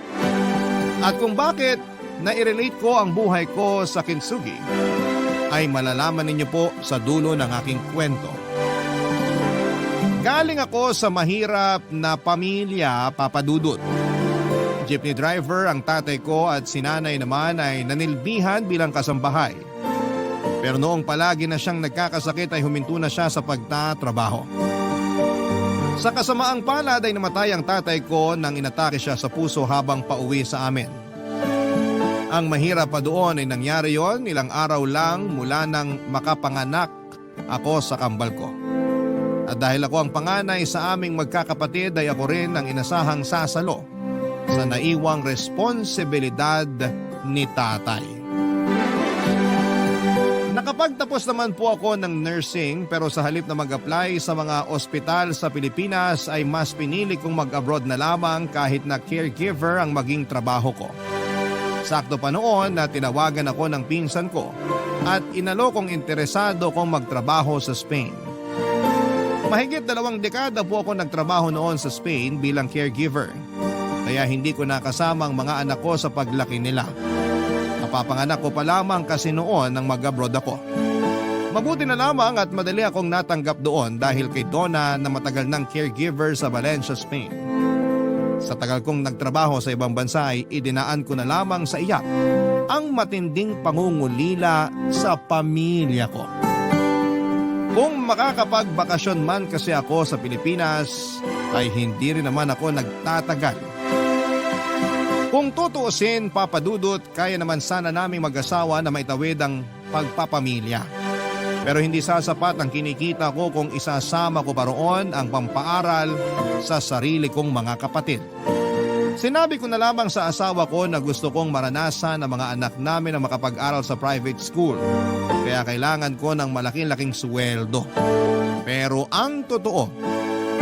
At kung bakit na i-relate ko ang buhay ko sa kintsugi ay malalaman ninyo po sa dulo ng aking kwento. Galing ako sa mahirap na pamilya, Papa Dudut. Jeepney driver ang tatay ko at si nanay naman ay nanilbihan bilang kasambahay. Pero noong palagi na siyang nagkakasakit ay huminto na siya sa pagtatrabaho. Sa kasamaang palad ay namatay ang tatay ko nang inatake siya sa puso habang pauwi sa amin. Ang mahirap pa doon ay nangyari yon ilang araw lang mula nang makapanganak ako sa kambal ko. At dahil ako ang panganay sa aming magkakapatid ay ako rin ang inasahang sasalo sa naiwang responsibilidad ni tatay. Nakapagtapos naman po ako ng nursing pero sa halip na mag-apply sa mga ospital sa Pilipinas ay mas pinili kong mag-abroad na lamang kahit na caregiver ang maging trabaho ko. Sakto pa noon na tinawagan ako ng pinsan ko at inalokong interesado kong magtrabaho sa Spain. Mahigit 2 dekada po ako nagtrabaho noon sa Spain bilang caregiver. Kaya hindi ko nakasama ang mga anak ko sa paglaki nila. Napapanganak ko pa lamang kasi noon nang mag-abroad ako. Mabuti na lamang at madali akong natanggap doon dahil kay Donna na matagal ng caregiver sa Valencia, Spain. Sa tagal kong nagtrabaho sa ibang bansa ay idinaan ko na lamang sa iyak ang matinding pangungulila sa pamilya ko. Kung makakapagbakasyon man kasi ako sa Pilipinas ay hindi rin naman ako nagtatagal. Kung tutuusin, Papa Dudut, kaya naman sana naming mag-asawa na maitawid ang pagpapamilya. Pero hindi sasapat ang kinikita ko kung isasama ko pa roon ang pampaaral sa sarili kong mga kapatid. Sinabi ko na lamang sa asawa ko na gusto kong maranasan ang mga anak namin na makapag-aral sa private school. Kaya kailangan ko ng malaking-laking sweldo. Pero ang totoo,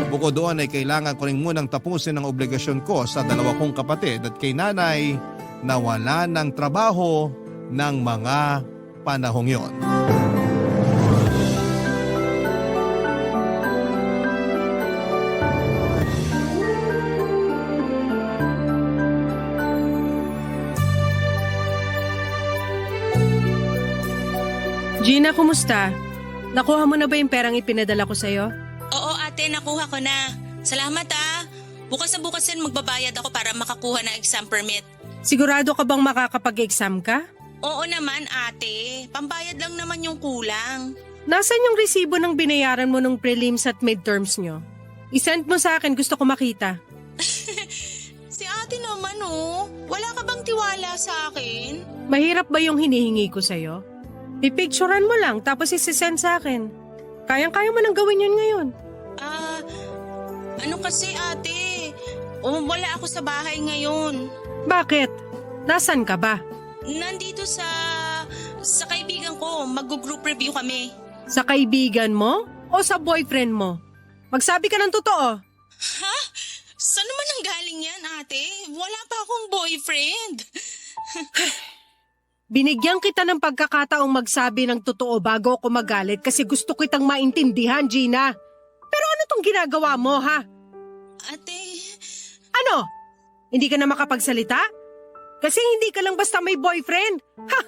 bukod doon ay kailangan ko rin munang tapusin ang obligasyon ko sa 2 kong kapatid at kay nanay na wala ng trabaho ng mga panahong yon. Gina, kumusta? Nakuha mo na ba yung perang ipinadala ko sa'yo? Oo ate, nakuha ko na. Salamat Bukas na bukas yan magbabayad ako para makakuha ng exam permit. Sigurado ka bang makakapag-exam ka? Oo naman ate, pambayad lang naman yung kulang. Nasaan yung resibo ng binayaran mo nung prelims at midterms nyo? I-send mo sa akin, gusto ko makita. Si ate naman wala ka bang tiwala sa akin? Mahirap ba yung hinihingi ko sa'yo? Pipicturan mo lang tapos isi-send sa akin. Kayang-kaya mo nang gawin yun ngayon. Ano kasi ate? Wala ako sa bahay ngayon. Bakit? Nasaan ka ba? Nandito sa kaibigan ko, mag-group review kami. Sa kaibigan mo o sa boyfriend mo? Magsabi ka ng totoo. Ha? Saan naman ang galing yan ate? Wala pa akong boyfriend. Binigyan kita ng pagkakataong magsabi ng totoo bago ako magalit kasi gusto kitang maintindihan, Gina. Pero ano tong ginagawa mo, ha? Ate... Ano? Hindi ka na makapagsalita? Kasi hindi ka lang basta may boyfriend. Ha?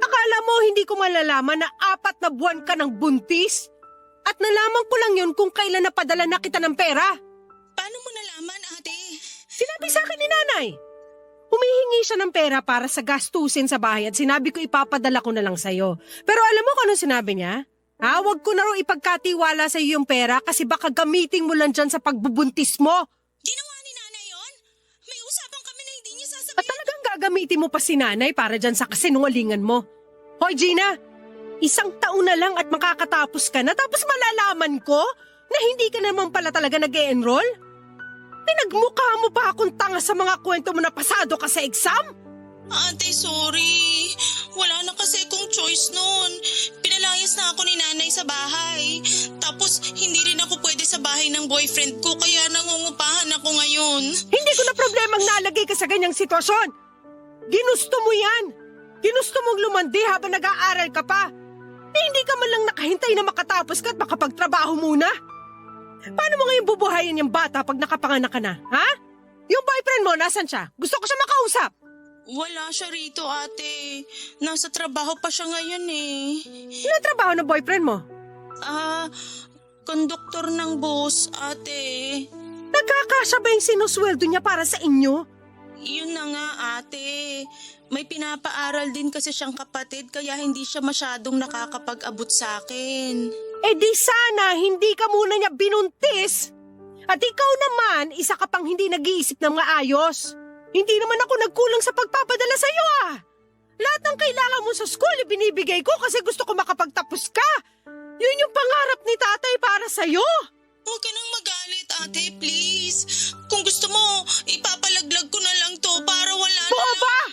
Akala mo hindi ko malalaman na 4 na buwan ka ng buntis? At nalaman ko lang yun kung kailan napadala na kita ng pera. Paano mo nalaman, ate? Sinabi sa akin ni nanay. Humihingi siya ng pera para sa gastusin sa bahay at sinabi ko ipapadala ko na lang sa'yo. Pero alam mo kung anong sinabi niya? Huwag ko na raw ipagkatiwala sa'yo yung pera kasi baka gamitin mo lang dyan sa pagbubuntis mo. Ginawa ni nanay yon? May usapan kami na hindi niya sasabihin. At talagang gagamitin mo pa si nanay para dyan sa kasinungalingan mo. Hoy Gina, 1 taon na lang at makakatapos ka na tapos malalaman ko na hindi ka naman pala talaga nag-e-enroll? Pinagmukha mo ba akong tanga sa mga kwento mo na pasado ka sa exam? Ate, sorry. Wala na kasi akong choice noon. Pinalayas na ako ni nanay sa bahay. Tapos, hindi rin ako pwede sa bahay ng boyfriend ko kaya nangungupahan ako ngayon. Hindi ko na problemang nalagay ka sa ganyang sitwasyon. Ginusto mo yan. Ginusto mong lumandi habang nag-aaral ka pa. Hindi ka man lang nakahintay na makatapos ka at makapagtrabaho muna. Paano mo ngayon bubuhayin yung bata pag nakapanganak ka na, ha? Yung boyfriend mo, nasan siya? Gusto ko siya makausap. Wala siya rito, ate. Nasa trabaho pa siya ngayon eh. Ano trabaho ng boyfriend mo? Konduktor ng bus, ate. Nagkakasya ba yung sinusweldo niya para sa inyo? Yun na nga, ate. May pinapaaral din kasi siyang kapatid kaya hindi siya masyadong nakakapag-abot sa akin. Eh di sana hindi ka muna niya binuntis. At ikaw naman, isa ka pang hindi nag-iisip ng maayos. Hindi naman ako nagkulang sa pagpapadala sa'yo ah. Lahat ng kailangan mo sa school binibigay ko kasi gusto ko makapagtapos ka. Yun yung pangarap ni tatay para sa'yo. Huwag ka nang magalit, ate, please. Kung gusto mo, ipapalaglag ko na lang to para wala na Boba! lang.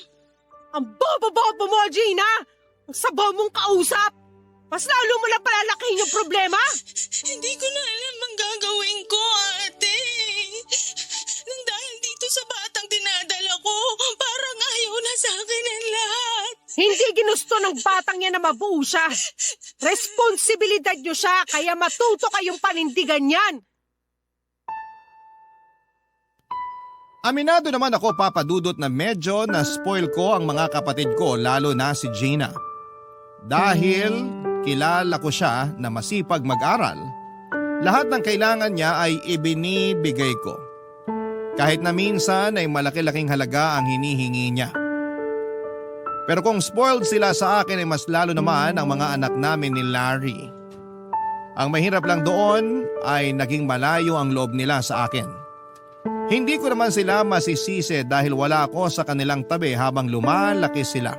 Ang bobo-bobo mo, Gina! Ang sabaw mong kausap! Mas lalo mo lang palalakihin yung problema! Hindi ko na alam ang gagawin ko, ate. Nang dahil dito sa batang dinadala ko, parang ayaw na sa akin ang lahat. Hindi ginusto ng batang yan na mabuo siya. Responsibilidad niyo siya, kaya matuto kayong panindigan yan. Aminado naman ako, Papa Dudut, na medyo na-spoil ko ang mga kapatid ko, lalo na si Gina. Dahil kilala ko siya na masipag mag-aral, lahat ng kailangan niya ay ibinibigay ko. Kahit na minsan ay malaki-laking halaga ang hinihingi niya. Pero kung spoiled sila sa akin ay mas lalo naman ang mga anak namin ni Larry. Ang mahirap lang doon ay naging malayo ang loob nila sa akin. Hindi ko naman sila masisisi dahil wala ako sa kanilang tabi habang lumalaki sila.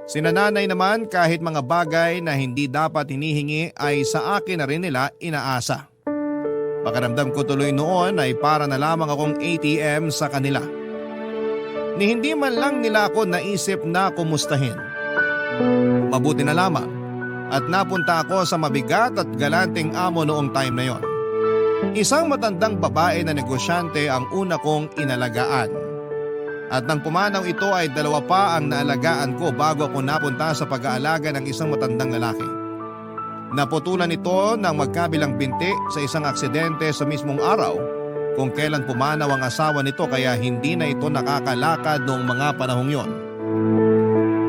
Sina nanay naman kahit mga bagay na hindi dapat hinihingi ay sa akin na rin nila inaasa. Pakiramdam ko tuloy noon ay para na lamang akong ATM sa kanila. Ni hindi man lang nila ako naisip na kumustahin. Mabuti na lamang at napunta ako sa mabigat at galanteng amo noong time na yon. Isang matandang babae na negosyante ang una kong inalagaan. At nang pumanaw ito ay 2 pa ang naalagaan ko bago ako napunta sa pag-aalaga ng isang matandang lalaki. Naputulan ito ng magkabilang binti sa isang aksidente sa mismong araw kung kailan pumanaw ang asawa nito kaya hindi na ito nakakalakad noong mga panahong yon.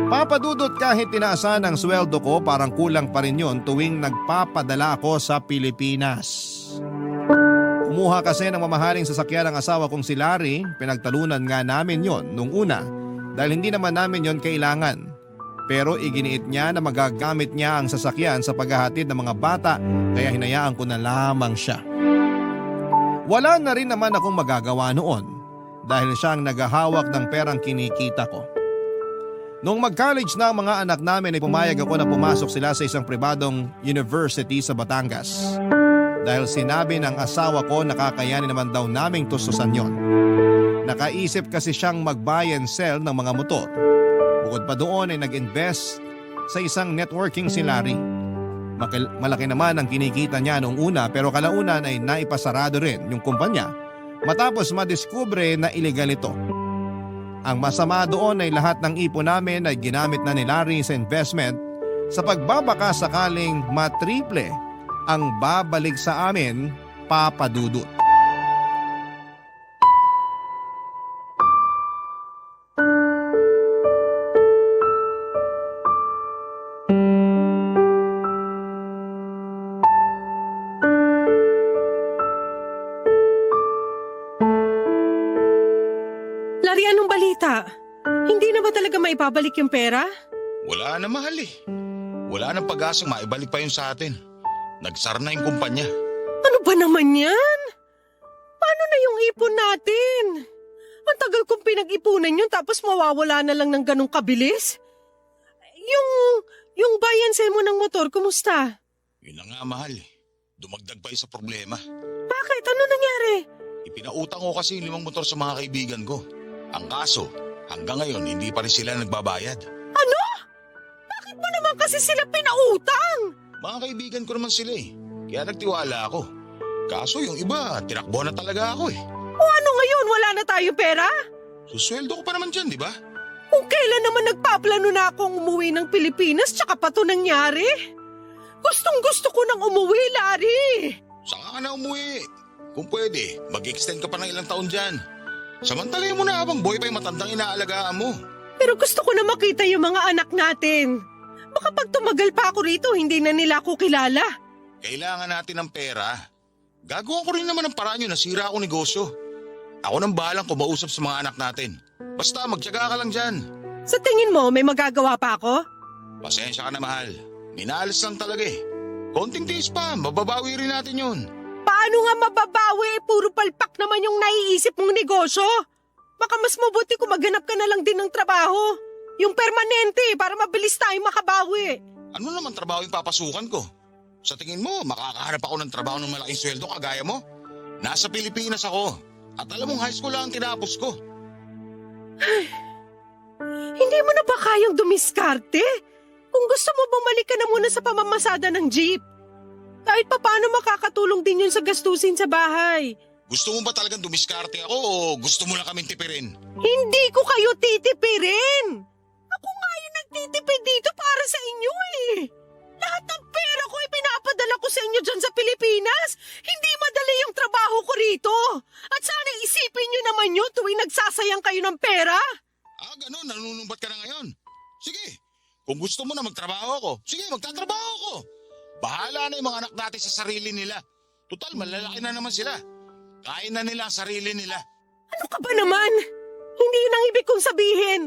Papadudot kahit tinaasan ang sweldo ko parang kulang pa rin yon tuwing nagpapadala ako sa Pilipinas. Kumuha kasi ng mamahaling sasakyan ang asawa kong si Larry, pinagtalunan nga namin yon nung una dahil hindi naman namin yon kailangan. Pero iginiit niya na magagamit niya ang sasakyan sa paghahatid ng mga bata kaya hinayaan ko na lamang siya. Wala na rin naman akong magagawa noon dahil siya ang naghahawak ng perang kinikita ko. Noong mag-college na ang mga anak namin ay pumayag ako na pumasok sila sa isang pribadong university sa Batangas. Dahil sinabi ng asawa ko nakakayanin naman daw naming tustusan yon. Nakaisip kasi siyang mag-buy and sell ng mga motor. Bukod pa doon ay nag-invest sa isang networking si Larry. Malaki naman ang kinikita niya noong una pero kalaunan ay naipasarado rin yung kumpanya matapos madiskubre na iligal ito. Ang masama doon ay lahat ng ipon namin ay ginamit na ni Larry sa investment sa pagbabaka sakaling matriple ang babalik sa amin, Papa Dudut. Larry, anong balita? Hindi na ba talaga maibabalik yung pera? Wala na, mahal eh. Wala nang pag-asang maibalik pa yun sa atin. Nagsara na yung kumpanya. Ano ba naman yan? Paano na yung ipon natin? Ang tagal kong pinag-ipunan yun tapos mawawala na lang ng ganong kabilis? Yung buy and sell mo ng motor, kumusta? Yun na nga, mahal eh. Dumagdag pa yun sa problema. Bakit? Ano nangyari? Ipinautang ko kasi yung 5 motor sa mga kaibigan ko. Ang kaso, hanggang ngayon hindi pa rin sila nagbabayad. Ano? Bakit mo naman kasi sila pinautang? Mga kaibigan ko naman sila eh. Kaya nagtiwala ako. Kaso yung iba, tinakbo na talaga ako eh. O ano ngayon? Wala na tayo pera? Susweldo ko pa naman dyan, di ba? Kung kailan naman nagpaplano na akong umuwi ng Pilipinas tsaka pa to nangyari? Gustong gusto ko nang umuwi, Larry. Saka ka na umuwi. Kung pwede, mag-extend ka pa ng ilang taon dyan. Samantalahin mo na habang buhay pa yung matandang inaalagaan mo. Pero gusto ko na makita yung mga anak natin. Baka pag tumagal pa ako rito, hindi na nila ako kilala. Kailangan natin ng pera. Gagawa ko rin naman ng paraan yun, nasira akong negosyo. Ako nang bahalang kumausap sa mga anak natin. Basta magtiyaga ka lang dyan. Sa tingin mo, may magagawa pa ako? Pasensya ka na, mahal. Minalas lang talaga eh. Konting tiis pa, mababawi rin natin yun. Paano nga mababawi? Puro palpak naman yung naiisip mong negosyo. Baka mas mabuti kung maghanap ka na lang din ng trabaho. Yung permanente, para mabilis tayong makabawi. Ano naman trabaho yung papasukan ko? Sa tingin mo, makakahanap ako ng trabaho ng malaking sweldo kagaya mo? Nasa Pilipinas ako. At alam mong high school lang ang tinapos ko. Hindi mo na ba kayang dumiskarte? Kung gusto mo, bumalik ka na muna sa pamamasada ng jeep. Kahit paano makakatulong din yun sa gastusin sa bahay. Gusto mo ba talagang dumiskarte ako o gusto mo lang kaming tipirin? Hindi ko kayo titipirin! Ako nga yung nagtitipid dito para sa inyo eh! Lahat ng pera ko ay pinapadala ko sa inyo dyan sa Pilipinas! Hindi madali yung trabaho ko rito! At sana isipin nyo naman yun tuwing nagsasayang kayo ng pera! Ah, ganun, nanunumbat ka na ngayon. Sige, kung gusto mo na magtrabaho ako, sige, magtatrabaho ako. Bahala na yung mga anak natin sa sarili nila. Total, malalaki na naman sila. Kain na nila ang sarili nila. Ano ka ba naman? Hindi yun ang ibig kong sabihin.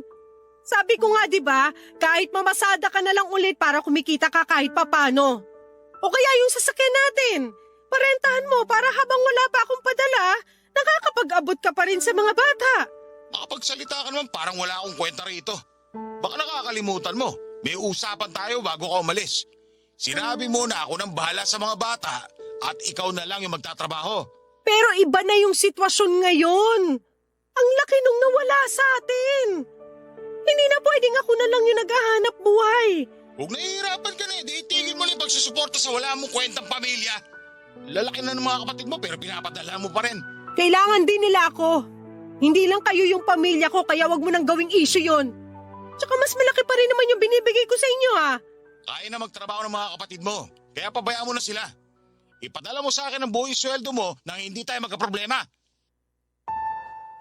Sabi ko nga, di ba, kahit mamasada ka na lang ulit para kumikita ka kahit papano. O kaya yung sasakyan natin. Parentahan mo para habang wala pa akong padala, nakakapag-abot ka pa rin sa mga bata. Makapagsalita ka naman parang wala akong kwenta rito. Baka nakakalimutan mo. May usapan tayo bago ka umalis. Sinabi mo na ako nang bahala sa mga bata at ikaw na lang yung magtatrabaho. Pero iba na yung sitwasyon ngayon. Ang laki nung nawala sa atin. Hindi na pwedeng ako na lang yung naghahanap buhay. Huwag nahihirapan ka na, di itigil mo lang yung pagsusuporta sa wala mong kwentang pamilya. Lalaki na ng mga kapatid mo pero pinapadala mo pa rin. Kailangan din nila ako. Hindi lang kayo yung pamilya ko kaya wag mo nang gawing issue yon. Tsaka mas malaki pa rin naman yung binibigay ko sa inyo ha. Kaya na magtrabaho ng mga kapatid mo, kaya pabayaan mo na sila. Ipadala mo sa akin ang buong sweldo mo nang hindi tayo magkaproblema.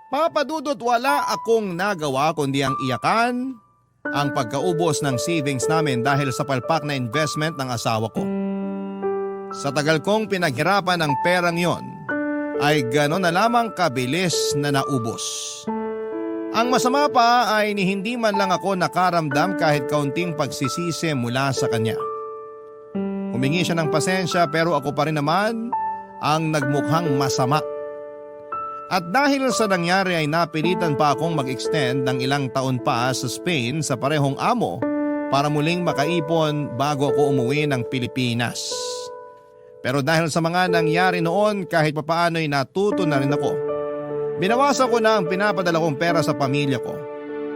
Papa Dudut, wala akong nagawa kundi ang iyakan ang pagkaubos ng savings namin dahil sa palpak na investment ng asawa ko. Sa tagal kong pinaghirapan ng perang yon, ay gano'n na lamang kabilis na naubos. Ang masama pa ay ni hindi man lang ako nakaramdam kahit kaunting pagsisisi mula sa kanya. Humingi siya ng pasensya pero ako pa rin naman ang nagmukhang masama. At dahil sa nangyari ay napilitan pa akong mag-extend ng ilang taon pa sa Spain sa parehong amo para muling makaipon bago ako umuwi ng Pilipinas. Pero dahil sa mga nangyari noon kahit papaano'y natuto na rin ako. Binawasan ko na ang pinapadala kong pera sa pamilya ko.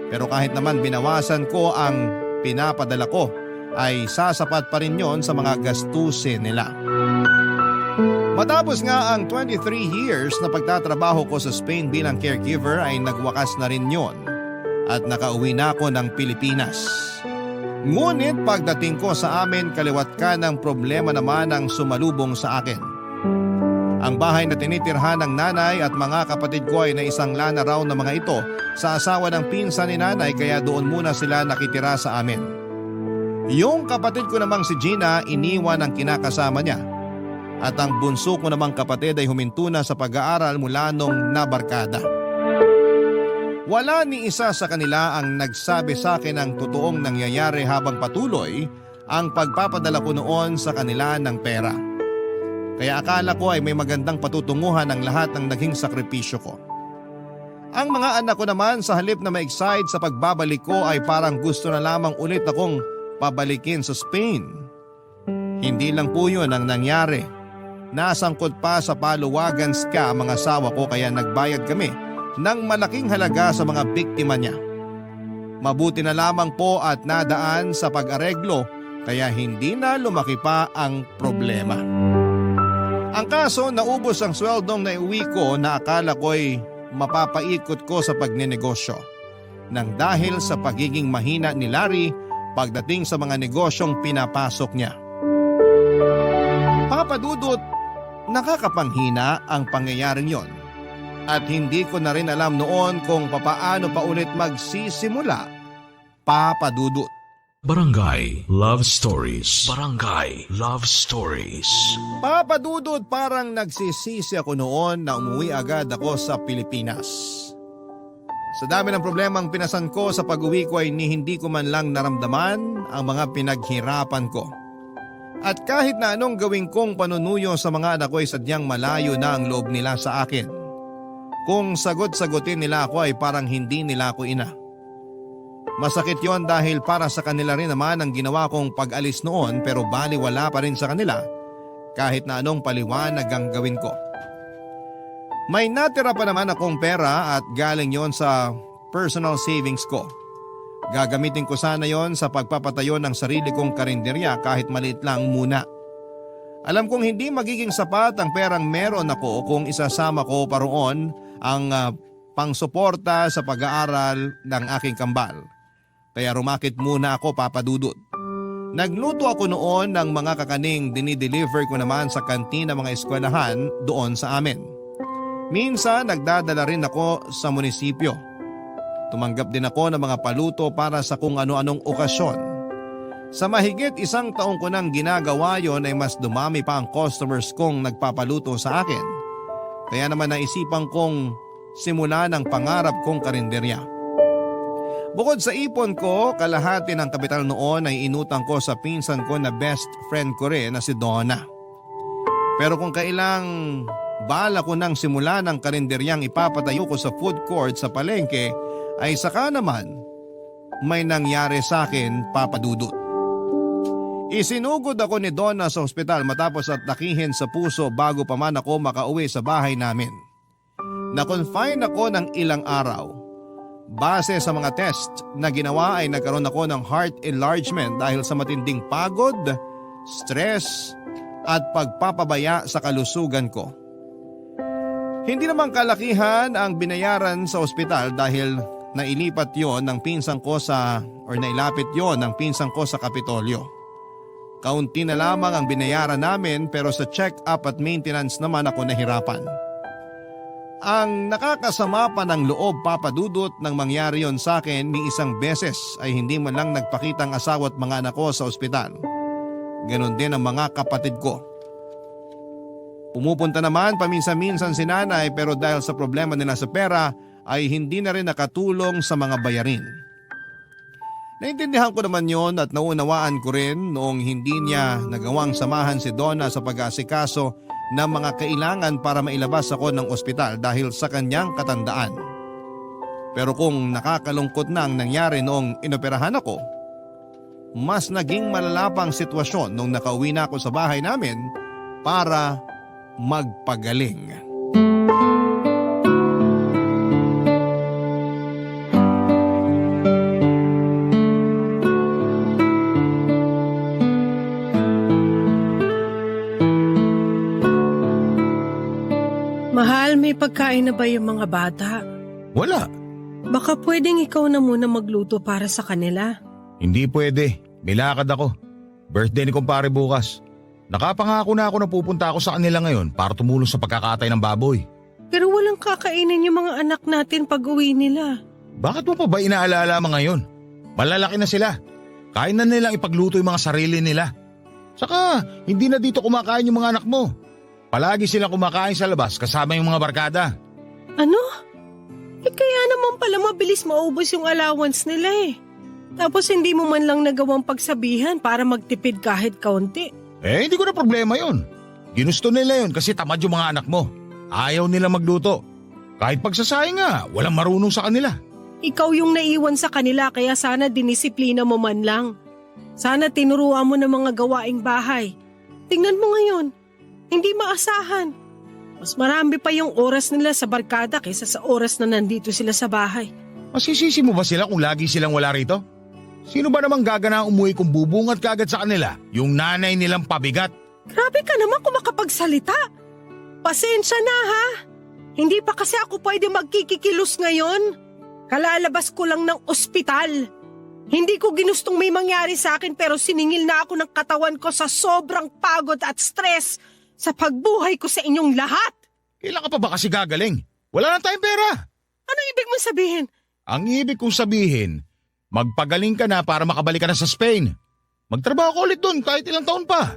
Pero kahit naman binawasan ko ang pinapadala ko ay sasapat pa rin yon sa mga gastusin nila. Matapos nga ang 23 years na pagtatrabaho ko sa Spain bilang caregiver ay nagwakas na rin yon at nakauwi na ako ng Pilipinas. Ngunit pagdating ko sa amin kaliwat ka ng problema naman ang sumalubong sa akin. Ang bahay na tinitirhan ng nanay at mga kapatid ko ay naisangla na raw ng mga ito sa asawa ng pinsan ni nanay kaya doon muna sila nakitira sa amin. Yung kapatid ko namang si Gina iniwan ang kinakasama niya at ang bunso ko namang kapatid ay huminto na sa pag-aaral mula nung nabarkada. Wala ni isa sa kanila ang nagsabi sa akin ang totoong nangyayari habang patuloy ang pagpapadala ko noon sa kanila ng pera. Kaya akala ko ay may magandang patutunguhan ang lahat ng naging sakripisyo ko. Ang mga anak ko naman sa halip na ma-excite sa pagbabalik ko ay parang gusto na lamang ulit akong pabalikin sa Spain. Hindi lang po yun ang nangyari. Nasangkot pa sa paluwagan scam ang asawa ko kaya nagbayad kami ng malaking halaga sa mga biktima niya. Mabuti na lamang po at nadaan sa pag-areglo kaya hindi na lumaki pa ang problema. Ang kaso, naubos ang sweldong naiuwi ko na akala ko'y mapapaikot ko sa pagnenegosyo. Nang dahil sa pagiging mahina ni Larry pagdating sa mga negosyong pinapasok niya. Papa Dudut, nakakapanghina ang pangyayaring yon. At hindi ko na rin alam noon kung papaano pa ulit magsisimula, Papa Dudut. Barangay Love Stories. Barangay Love Stories. Papa Dudut, parang nagsisisi ako noon na umuwi agad ako sa Pilipinas. Sa dami ng problemang pinasan ko sa pag-uwi ko ay hindi ko man lang naramdaman ang mga pinaghirapan ko. At kahit na anong gawin kong panunuyo sa mga anak ko ay sadyang malayo na ang loob nila sa akin. Kung sagot-sagutin nila ako ay parang hindi nila ako ina. Masakit yon dahil para sa kanila rin naman ang ginawa kong pag-alis noon, pero baliwala pa rin sa kanila kahit na anong paliwanag ang gawin ko. May natira pa naman akong pera at galing yon sa personal savings ko. Gagamitin ko sana yon sa pagpapatayo ng sarili kong karinderya kahit maliit lang muna. Alam kong hindi magiging sapat ang perang meron ako kung isasama ko pa roon ang pangsuporta sa pag-aaral ng aking kambal. Kaya rumakit muna ako, Papa Dudut. Nagluto ako noon ng mga kakaning dinideliver ko naman sa kantina mga eskwelahan doon sa amin. Minsan nagdadala rin ako sa munisipyo. Tumanggap din ako ng mga paluto para sa kung ano-anong okasyon. Sa mahigit 1 taong ko nang ginagawa yon ay mas dumami pa ang customers kong nagpapaluto sa akin. Kaya naman naisipan kong simula ng pangarap kong karinderya. Bukod sa ipon ko, kalahati ng kapital noon ay inutang ko sa pinsan ko na best friend ko rin na si Donna. Pero kung kailang bala ko nang simula ng karinderyang ipapatayo ko sa food court sa palengke, ay saka naman may nangyari sa akin, Papa Dudut. Isinugod ako ni Donna sa ospital matapos atakihin sa puso bago pa man ako makauwi sa bahay namin. Na-confine ako ng ilang araw. Base sa mga test na ginawa ay nagkaroon ako ng heart enlargement dahil sa matinding pagod, stress at pagpapabaya sa kalusugan ko. Hindi naman kalakihan ang binayaran sa ospital dahil nailapit yon ng pinsan ko sa Kapitolyo. Kaunti na lamang ang binayaran namin pero sa check-up at maintenance naman ako nahirapan. Ang nakakasama pa ng loob, Papa Dudut, nang mangyari yon sa akin ni isang beses ay hindi man lang nagpakita ang asawa at mga anak ko sa ospital. Ganon din ang mga kapatid ko. Pumupunta naman paminsan-minsan si nanay pero dahil sa problema nila sa pera ay hindi na rin nakatulong sa mga bayarin. Naintindihan ko naman yon at naunawaan ko rin noong hindi niya nagawang samahan si Donna sa pag-aasikaso ng mga kailangan para mailabas ako ng ospital dahil sa kanyang katandaan. Pero kung nakakalungkot na ang nangyari noong inoperahan ako, mas naging malala pa ang sitwasyon nung nakauwi na ako sa bahay namin para magpagaling. Mahal, may pagkain na ba yung mga bata? Wala. Baka pwedeng ikaw na muna magluto para sa kanila. Hindi pwede. May lakad ako. Birthday ni kumpare bukas. Nakapangako na ako na pupunta ako sa kanila ngayon para tumulong sa pagkakatay ng baboy. Pero walang kakainin yung mga anak natin pag uwi nila. Bakit mo pa ba inaalala mga ngayon? Malalaki na sila. Kaya na nilang ipagluto yung mga sarili nila. Saka, hindi na dito kumakain yung mga anak mo. Palagi silang kumakain sa labas kasama yung mga barkada. Ano? Kaya naman pala mabilis maubos yung allowance nila eh. Tapos hindi mo man lang nagawang pagsabihan para magtipid kahit kaunti. Hindi ko na problema yun. Ginusto nila yun kasi tamad yung mga anak mo. Ayaw nila magluto. Kahit pagsasayang nga, walang marunong sa kanila. Ikaw yung naiwan sa kanila kaya sana dinisiplina mo man lang. Sana tinuruan mo ng mga gawaing bahay. Tingnan mo ngayon. Hindi maasahan. Mas marami pa yung oras nila sa barkada kaysa sa oras na nandito sila sa bahay. Masisisi mo ba sila kung lagi silang wala rito? Sino ba namang gagana umuwi kung bubungat kagad sa kanila? Yung nanay nilang pabigat. Grabe ka naman kung makapagsalita. Pasensya na ha. Hindi pa kasi ako pwede magkikikilos ngayon. Kalalabas ko lang ng ospital. Hindi ko ginustong may mangyari sa akin pero siningil na ako ng katawan ko sa sobrang pagod at stress sa pagbuhay ko sa inyong lahat. Kailan ka pa ba kasi gagaling? Wala na tayong pera. Ano ibig mo sabihin? Ang ibig kong sabihin, magpagaling ka na para makabalik ka na sa Spain. Magtrabaho ka ulit doon kahit ilang taon pa.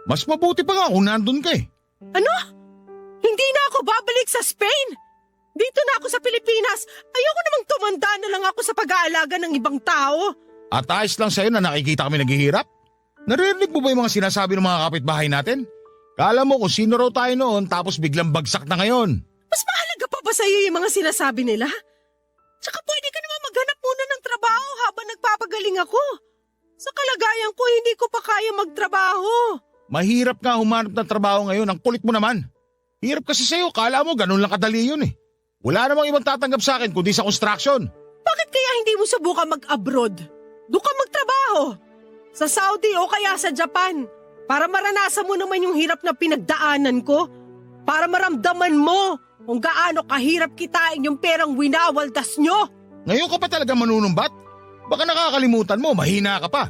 Mas mabuti pa nga kung nandun ka eh. Ano? Hindi na ako babalik sa Spain. Dito na ako sa Pilipinas. Ayoko namang tumanda na lang ako sa pag-aalaga ng ibang tao. At ayos lang sa'yo na nakikita kami naghihirap? Naririnig mo ba yung mga sinasabi ng mga kapitbahay natin? Kala mo kung sino raw tayo noon tapos biglang bagsak na ngayon. Mas mahalaga pa ba sa'yo yung mga sinasabi nila? Tsaka pwede ka naman maghanap muna ng trabaho habang nagpapagaling ako. Sa kalagayan ko, hindi ko pa kaya magtrabaho. Mahirap nga humanap ng trabaho ngayon. Ang kulit mo naman. Hirap kasi sa'yo. Kala mo ganun lang kadali yun eh. Wala namang ibang tatanggap sa akin kundi sa construction. Bakit kaya hindi mo subukan mag-abroad? Doon ka magtrabaho. Sa Saudi o kaya sa Japan. Para maranasan mo naman yung hirap na pinagdaanan ko. Para maramdaman mo kung gaano kahirap kitain yung perang winawaldas nyo. Ngayon ka pa talaga manunumbat? Baka nakakalimutan mo, mahina ka pa.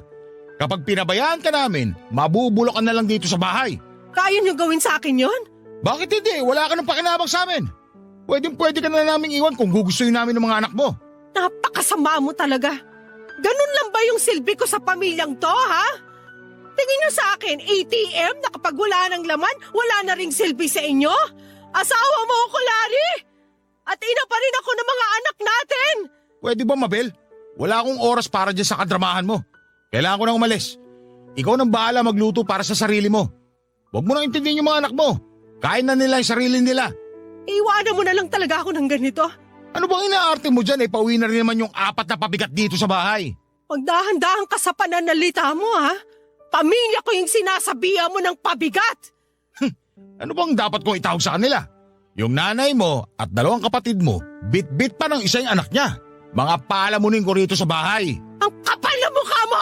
Kapag pinabayaan ka namin, mabubulok ka na lang dito sa bahay. Kaya nyo gawin sa akin yon? Bakit hindi? Wala ka ng pakinabang sa amin. Pwede ka na naming iwan kung gugustuhin namin ng mga anak mo. Napakasama mo talaga. Ganun lang ba yung silbi ko sa pamilyang to, ha? Tingin nyo sa akin, ATM na kapag wala ng laman, wala na ring silbi sa inyo? Asawa mo ako, Larry! At ina pa rin ako ng mga anak natin! Pwede ba, Mabel? Wala akong oras para dyan sa kadramahan mo. Kailangan ko nang umalis. Ikaw nang bahala magluto para sa sarili mo. Huwag mo nang intindihin yung mga anak mo. Kain na nila yung sarili nila. Iwanan mo na lang talaga ako ng ganito. Ano bang inaarte mo dyan? Pauwi na rin naman yung 4 na pabigat dito sa bahay. Magdahan-dahan ka sa pananalita mo, ha? Pamilya ko yung sinasabihan mo ng pabigat. Ano bang dapat kong itawag sa kanila? Yung nanay mo at 2 kapatid mo, bit-bit pa ng isang anak niya. Mga palamunin ko rito sa bahay. Ang kapal na mukha mo!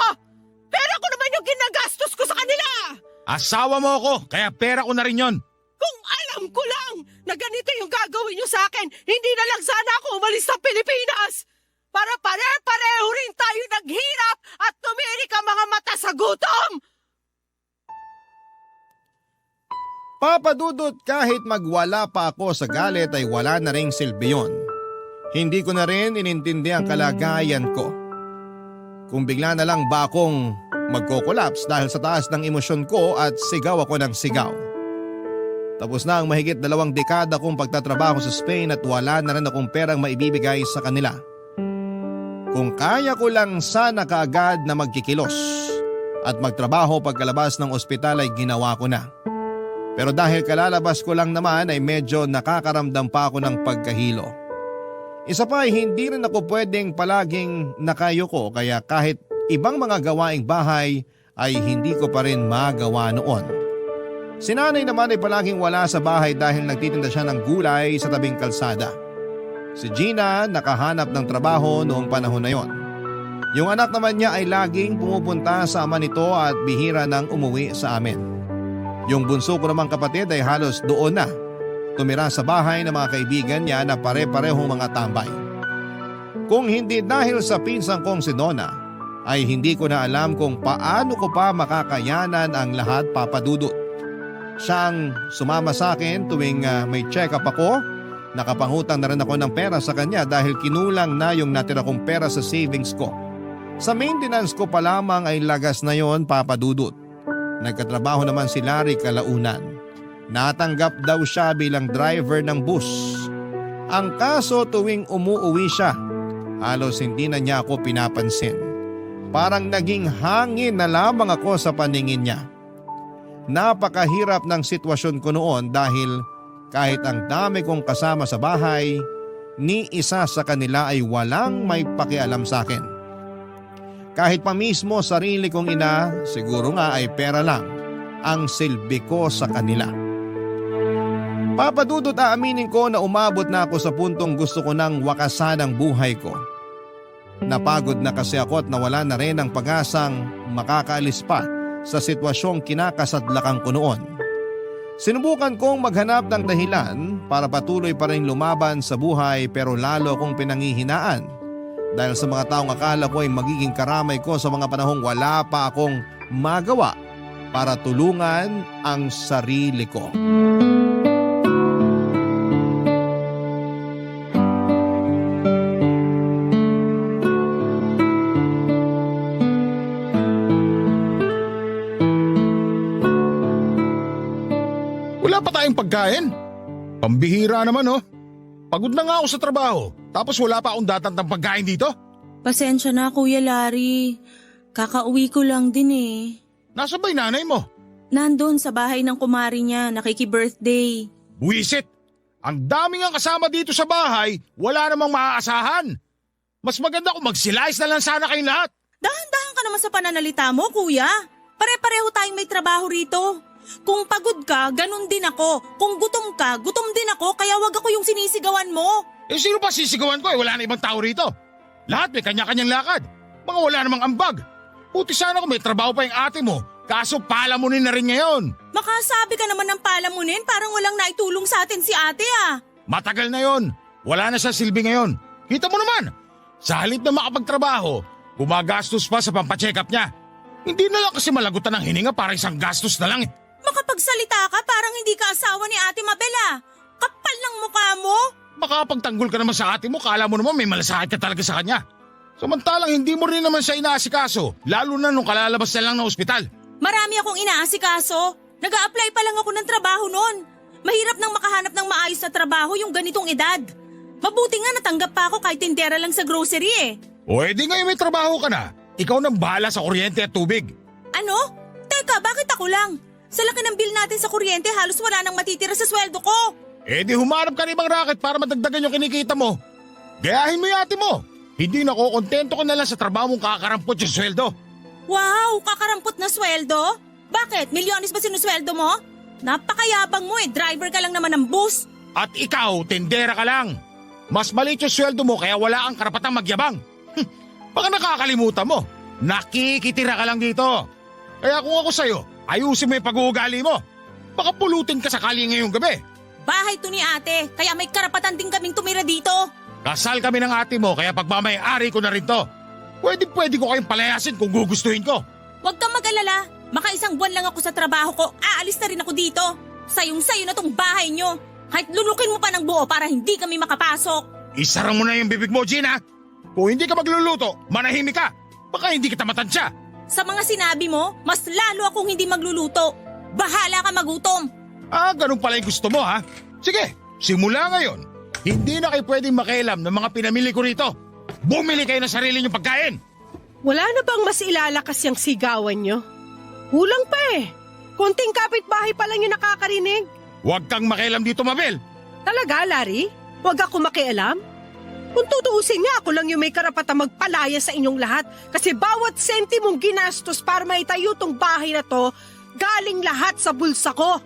Pera ko naman yung ginagastos ko sa kanila! Asawa mo ako, kaya pera ko na rin yon. Kung alam ko lang na ganito yung gagawin nyo sa akin, hindi na lang sana ako umalis sa Pilipinas. Para pare-pareho rin tayo naghirap at tumirik ang mga mata sa gutom. Papa Dudut, kahit magwala pa ako sa galit ay wala na ring silbi yun. Hindi ko na rin inintindi ang kalagayan ko. Kung bigla na lang ba akong magko-collapse dahil sa taas ng emosyon ko at sigaw ako ng sigaw. Tapos na ang mahigit 2 dekada kong pagtatrabaho sa Spain at wala na rin akong perang maibibigay sa kanila. Kung kaya ko lang sana kaagad na magkikilos at magtrabaho pagkalabas ng ospital ay ginawa ko na. Pero dahil kalalabas ko lang naman ay medyo nakakaramdam pa ako ng pagkahilo. Isa pa ay hindi rin ako pwedeng palaging nakayuko kaya kahit ibang mga gawaing bahay ay hindi ko pa rin magawa noon. Si nanay naman ay palaging wala sa bahay dahil nagtitinda siya ng gulay sa tabing kalsada. Si Gina nakahanap ng trabaho noong panahon na yon. Yung anak naman niya ay laging pumupunta sa ama nito at bihira nang umuwi sa amin. Yung bunso ko namang kapatid ay halos doon na. Tumira sa bahay ng mga kaibigan niya na pare-parehong mga tambay. Kung hindi dahil sa pinsang kong si Nona, ay hindi ko na alam kung paano ko pa makakayanan ang lahat, Papa Dudut. Siyang sumama sa akin tuwing may check-up ako. Nakapangutang na rin ako ng pera sa kanya dahil kinulang na yung natira kong pera sa savings ko. Sa maintenance ko pa lamang ay lagas na yon, Papa Dudut. Nagkatrabaho naman si Larry kalaunan. Natanggap daw siya bilang driver ng bus. Ang kaso tuwing umuuwi siya, halos hindi na niya ako pinapansin. Parang naging hangin na lamang ako sa paningin niya. Napakahirap ng sitwasyon ko noon dahil kahit ang dami kong kasama sa bahay, ni isa sa kanila ay walang may pakialam sa akin. Kahit pa mismo sarili kong ina, siguro nga ay pera lang ang silbi ko sa kanila. Papa Dudut, aaminin ko na umabot na ako sa puntong gusto ko nang wakasan ang buhay ko. Napagod na kasi ako at nawala na rin ang pag-asang makakaalis pa sa sitwasyong kinakasadlakan ko noon. Sinubukan kong maghanap ng dahilan para patuloy pa rin lumaban sa buhay pero lalo kong pinanghihinaan dahil sa mga taong akala ko ay magiging karamay ko sa mga panahong wala pa akong magawa para tulungan ang sarili ko. Wala pa tayong pagkain. Pambihira naman oh. Pagod na nga ako sa trabaho, tapos wala pa akong datang pagkain dito. Pasensya na, Kuya Larry. Kakauwi ko lang din eh. Nasaan ba yung nanay mo? Nandun sa bahay ng kumari niya, nakiki-birthday. Buwisit! Ang daming ang kasama dito sa bahay, wala namang maaasahan. Mas maganda kung magsilayas na lang sana kayong lahat. Dahan-dahan ka naman sa pananalita mo, Kuya. Pare-pareho tayong may trabaho rito. Kung pagod ka, ganun din ako. Kung gutom ka, gutom din ako, kaya wag ako yung sinisigawan mo. Eh sino ba sisigawan ko wala na ibang tao rito. Lahat may kanya-kanyang lakad. Mga wala namang ambag. Puti sana kung may trabaho pa yung ate mo, kaso palamunin na rin ngayon. Makasabi ka naman ng palamunin, parang walang naitulong sa atin si ate ah. Matagal na yon. Wala na sa silbi ngayon. Kita mo naman, sa halip na makapagtrabaho, gumagastos pa sa pampacheck up niya. Hindi na lang kasi malagutan ng hininga para isang gastos na lang eh. Makapagsalita ka parang hindi ka asawa ni Ate Mabela. Kapal ng mukha mo. Makapagtanggol ka naman sa ate mo, kala mo naman may malasakit ka talaga sa kanya. Samantalang hindi mo rin naman siya inaasikaso, lalo na nung kalalabas na lang ng ospital. Marami akong inaasikaso. Nag-a-apply pa lang ako ng trabaho noon. Mahirap nang makahanap ng maayos na trabaho yung ganitong edad. Mabuti nga natanggap pa ako kahit tindera lang sa grocery eh. O edi ngayon may trabaho ka na. Ikaw nang bahala sa kuryente at tubig. Ano? Teka, bakit ako lang? Sa laki ng bill natin sa kuryente, halos wala nang matitira sa sweldo ko. Eh di humanap ka ng ibang racket para madagdagan yung kinikita mo. Gayahin mo yung ate mo. Hindi na ko kontento ka na lang sa trabaho mong kakarampot yung sweldo. Wow, kakarampot na sweldo? Bakit? Milyones ba sinusweldo mo? Napakayabang mo eh, driver ka lang naman ng bus. At ikaw, tendera ka lang. Mas maliit yung sweldo mo kaya wala kang karapatang magyabang. Baka nakakalimutan mo. Nakikitira ka lang dito. Kaya kung ako sa'yo, ayusin mo yung pag-uugali mo. Baka pulutin ka sakali ngayong gabi. Bahay to ni ate, kaya may karapatan din kaming tumira dito. Kasal kami ng ate mo kaya pagmamayari ko na rin to. Pwede ko kayong palayasin kung gugustuhin ko. Huwag kang mag-alala, makaisang buwan lang ako sa trabaho ko, aalis na rin ako dito. Sayong-sayo na tong bahay nyo. Kahit lulukin mo pa ng buo para hindi kami makapasok. Isara mo na yung bibig mo, Gina. Kung hindi ka magluluto, manahimik ka. Baka hindi kita matansya. Sa mga sinabi mo, mas lalo akong hindi magluluto. Bahala ka magutom. Ah, ganun pala yung gusto mo ha? Sige, simula ngayon, hindi na kayo pwedeng makialam ng mga pinamili ko rito. Bumili kayo ng sarili niyong pagkain. Wala na bang mas ilalakas yung sigawan nyo? Kulang pa eh. Konting kapitbahay pa lang yung nakakarinig. Huwag kang makialam dito, Mabel. Talaga, Larry? Huwag ako makialam? Kung tutuusin nga, ako lang yung may karapatang magpalaya sa inyong lahat kasi bawat sentimong ginastos para maitayo tong bahay na to, galing lahat sa bulsa ko.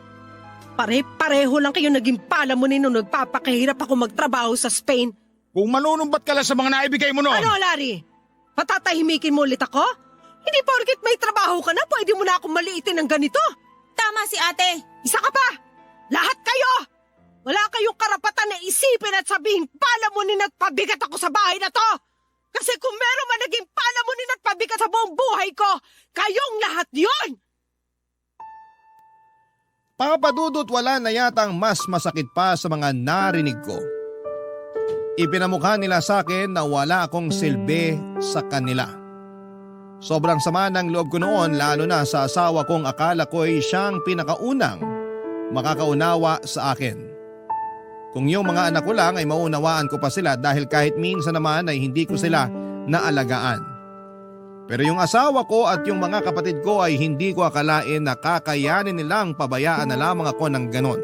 Pare-pareho lang kayo naging palamunin nung nagpapakahirap ako magtrabaho sa Spain. Kung manunumbat ka lang sa mga naibigay mo noon. Ano, Larry? Patatahimikin mo ulit ako? Hindi porket may trabaho ka na, pwede mo na akong maliitin ng ganito. Tama si ate. Isa ka pa! Lahat kayo! Wala kayong karapatan na isipin at sabihin palamunin at pabigat ako sa bahay na to! Kasi kung meron man naging palamunin at pabigat sa buong buhay ko, kayong lahat yon! Papadudot wala na yatang mas masakit pa sa mga narinig ko. Ipinamukha nila sa akin na wala akong silbi sa kanila. Sobrang sama ng loob ko noon lalo na sa asawa kong akala ko'y siyang pinakaunang makakaunawa sa akin. Kung yung mga anak ko lang ay maunawaan ko pa sila dahil kahit minsan naman ay hindi ko sila naalagaan. Pero yung asawa ko at yung mga kapatid ko ay hindi ko akalain na kakayanin nilang pabayaan na lamang ako ng ganon.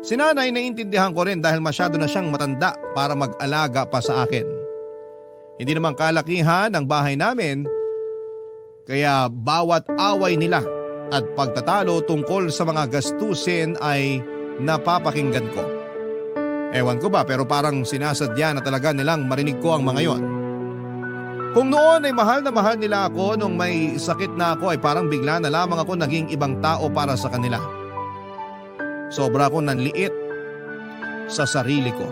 Si nanay naiintindihan ko rin dahil masyado na siyang matanda para mag-alaga pa sa akin. Hindi naman kalakihan ang bahay namin kaya bawat away nila at pagtatalo tungkol sa mga gastusin ay napapakinggan ko. Ewan ko ba pero parang sinasadya na talaga nilang marinig ko ang mga yon. Kung noon ay mahal na mahal nila ako nung may sakit na ako ay parang bigla na lamang ako naging ibang tao para sa kanila. Sobra akong nanliit sa sarili ko.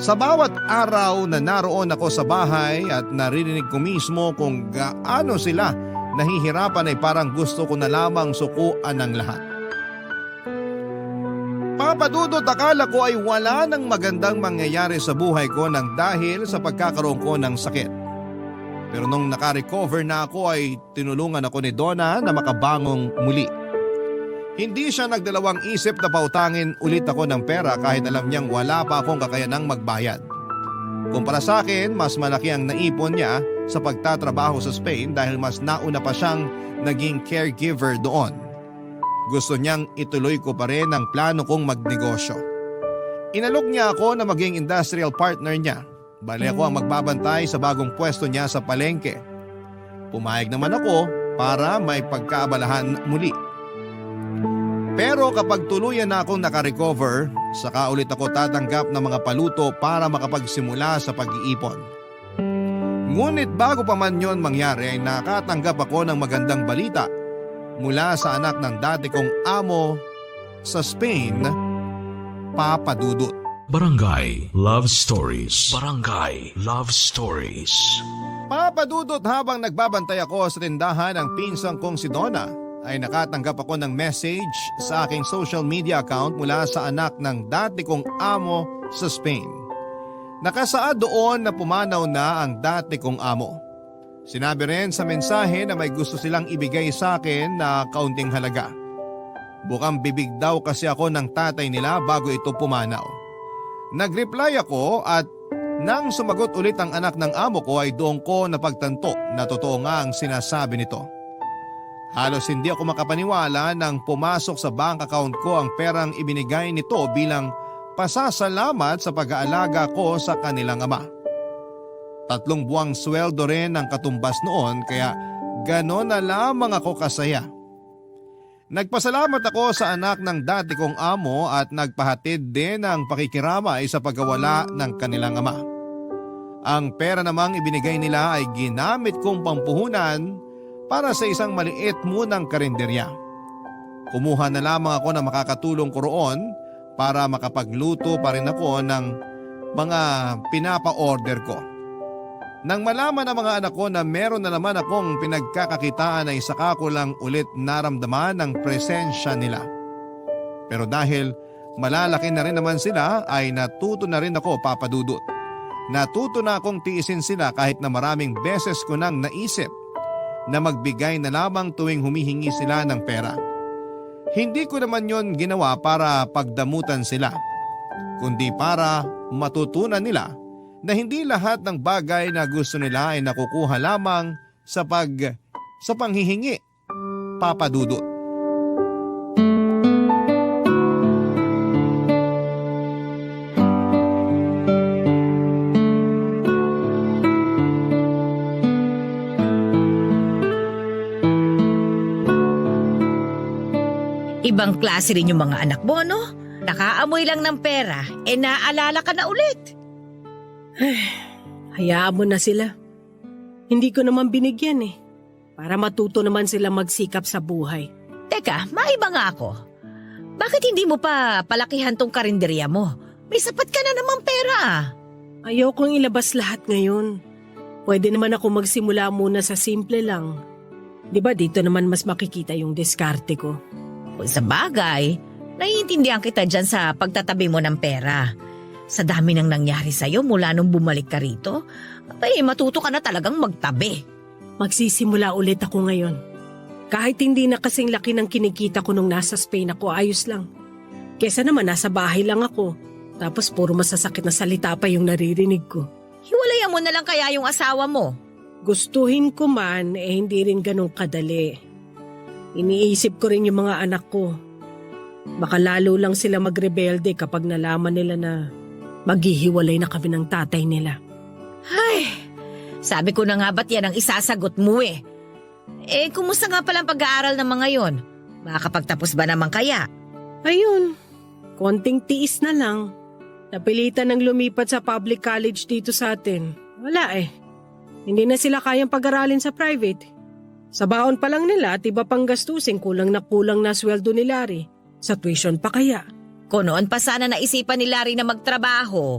Sa bawat araw na naroon ako sa bahay at naririnig ko mismo kung gaano sila nahihirapan ay parang gusto ko na lamang sukuan ng lahat. Papadudot akala ko ay wala nang magandang mangyayari sa buhay ko nang dahil sa pagkakaroon ko ng sakit. Pero nung nakarecover na ako ay tinulungan ako ni Donna na makabangong muli. Hindi siya nagdalawang isip na pautangin ulit ako ng pera kahit alam niyang wala pa akong kakayanang magbayad. Kumpara sa akin, mas malaki ang naipon niya sa pagtatrabaho sa Spain dahil mas nauna pa siyang naging caregiver doon. Gusto niyang ituloy ko pa rin ang plano kong magnegosyo. Inalok niya ako na maging industrial partner niya. Bali ako ang magbabantay sa bagong pwesto niya sa palengke. Pumayag naman ako para may pagkaabalahan muli. Pero kapag tuluyan na akong nakarecover, saka ulit ako tatanggap ng mga paluto para makapagsimula sa pag-iipon. Ngunit bago pa man yon mangyari ay nakatanggap ako ng magandang balita mula sa anak ng dati kong amo sa Spain, Papa Dudut. Barangay Love Stories. Barangay Love Stories. Papa Dudut, habang nagbabantay ako sa tindahan ng pinsang kong si Donna, ay nakatanggap ako ng message sa aking social media account mula sa anak ng dati kong amo sa Spain. Nakasaad doon na pumanaw na ang dati kong amo. Sinabi rin sa mensahe na may gusto silang ibigay sa akin na kaunting halaga. Bukang bibig daw kasi ako ng tatay nila bago ito pumanaw. Nag-reply ako at nang sumagot ulit ang anak ng amo ko ay doon ko napagtanto na totoo nga ang sinasabi nito. Halos hindi ako makapaniwala nang pumasok sa bank account ko ang perang ibinigay nito bilang pasasalamat sa pag-aalaga ko sa kanilang ama. 3 buwang sweldo rin ang katumbas noon kaya gano'n na lamang ako kasaya. Nagpasalamat ako sa anak ng dati kong amo at nagpahatid din ng pakikiramay sa pagkawala ng kanilang ama. Ang pera namang ibinigay nila ay ginamit kong pampuhunan para sa isang maliit munang karinderya. Kumuha na lamang ako na makakatulong ko roon para makapagluto pa rin ako ng mga pinapa-order ko. Nang malaman ng mga anak ko na meron na naman akong pinagkakakitaan ay saka ko lang ulit naramdaman ang presensya nila. Pero dahil malalaki na rin naman sila ay natuto na rin ako, Papa Dudut. Natuto na akong tiisin sila kahit na maraming beses ko nang naisip na magbigay na lamang tuwing humihingi sila ng pera. Hindi ko naman yon ginawa para pagdamutan sila, kundi para matutunan nila na hindi lahat ng bagay na gusto nila ay nakukuha lamang sa panghihingi, Papa Dudut. Ibang klase rin yung mga anak mo, no? Nakaamoy lang ng pera, naalala ka na ulit. Hayaan mo na sila. Hindi ko naman binigyan para matuto naman sila magsikap sa buhay. Teka, maiba nga ako. Bakit hindi mo pa palakihan tong karinderya mo? May sapat ka na namang pera. Ayaw kong ilabas lahat ngayon. Pwede naman ako magsimula muna sa simple lang. Di ba dito naman mas makikita yung diskarte ko? Kung sa bagay, naiintindihan kita dyan sa pagtatabi mo ng pera. Sa dami nang nangyari sa'yo mula nung bumalik ka rito, matuto ka na talagang magtabi. Magsisimula ulit ako ngayon. Kahit hindi na kasing laki ng kinikita ko nung nasa Spain ako, ayos lang. Kesa naman nasa bahay lang ako, tapos puro masasakit na salita pa yung naririnig ko. Hiwalayan mo na lang kaya yung asawa mo. Gustuhin ko man, hindi rin ganun kadali. Iniisip ko rin yung mga anak ko. Baka lalo lang sila magrebelde kapag nalaman nila na maghihiwalay na kami ng tatay nila. Ay, sabi ko na nga ba't yan ang isasagot mo kumusta nga palang pag-aaral ng mga yon? Makakapagtapos ba naman kaya? Ayun, konting tiis na lang. Napilitan ng lumipat sa public college dito sa atin. Wala Hindi na sila kayang pag-aralin sa private. Sa baon pa lang nila at iba pang gastusin kulang na sweldo ni Larry. Sa tuition pa kaya. Kung noon pa sana naisipan ni Larry na magtrabaho,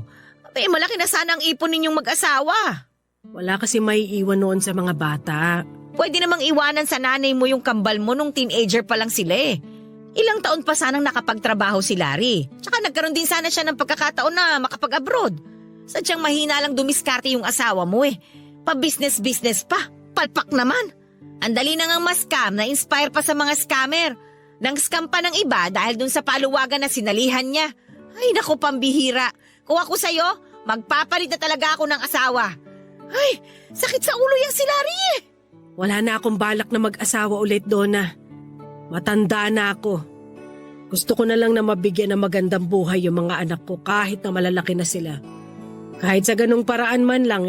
malaki na sana ang ipon ninyong mag-asawa. Wala kasi maiiwan noon sa mga bata. Pwede namang iwanan sa nanay mo yung kambal mo nung teenager pa lang sila Ilang taon pa sanang nakapagtrabaho si Larry. Tsaka nagkaroon din sana siya ng pagkakataon na makapag-abroad. Sadyang mahina lang dumiskarte yung asawa mo Pa-business-business pa. Palpak naman. Ang dali na ngang ma-scam, na-inspire pa sa mga scammer. Nang scam pa ng iba dahil dun sa paluwagan na sinalihan niya. Ay naku, pambihira. Kung ako sa'yo, magpapalit na talaga ako ng asawa. Ay, sakit sa ulo yung si Larry eh. Wala na akong balak na mag-asawa ulit, Donna. Matanda na ako. Gusto ko na lang na mabigyan ng magandang buhay yung mga anak ko kahit na malalaki na sila. Kahit sa ganung paraan man lang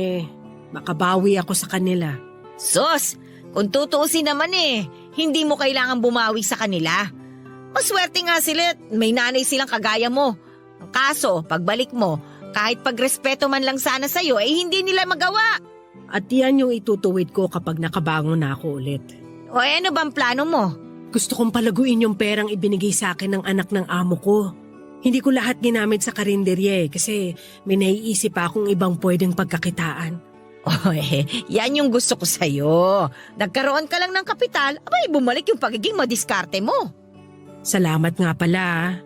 makabawi ako sa kanila. Sus, kung tutuusin naman hindi mo kailangan bumawi sa kanila. Maswerte nga sila at may nanay silang kagaya mo. Ang kaso, pagbalik mo, kahit pagrespeto man lang sana sa'yo, hindi nila magawa. At yan yung itutuwid ko kapag nakabangon na ako ulit. O ano bang plano mo? Gusto kong palaguin yung perang ibinigay sa akin ng anak ng amo ko. Hindi ko lahat ginamit sa karinderya kasi may naiisip pa akong ibang pwedeng pagkakitaan. O yan yung gusto ko sa'yo. Nagkaroon ka lang ng kapital, abay bumalik yung pagiging madiskarte mo. Salamat nga pala.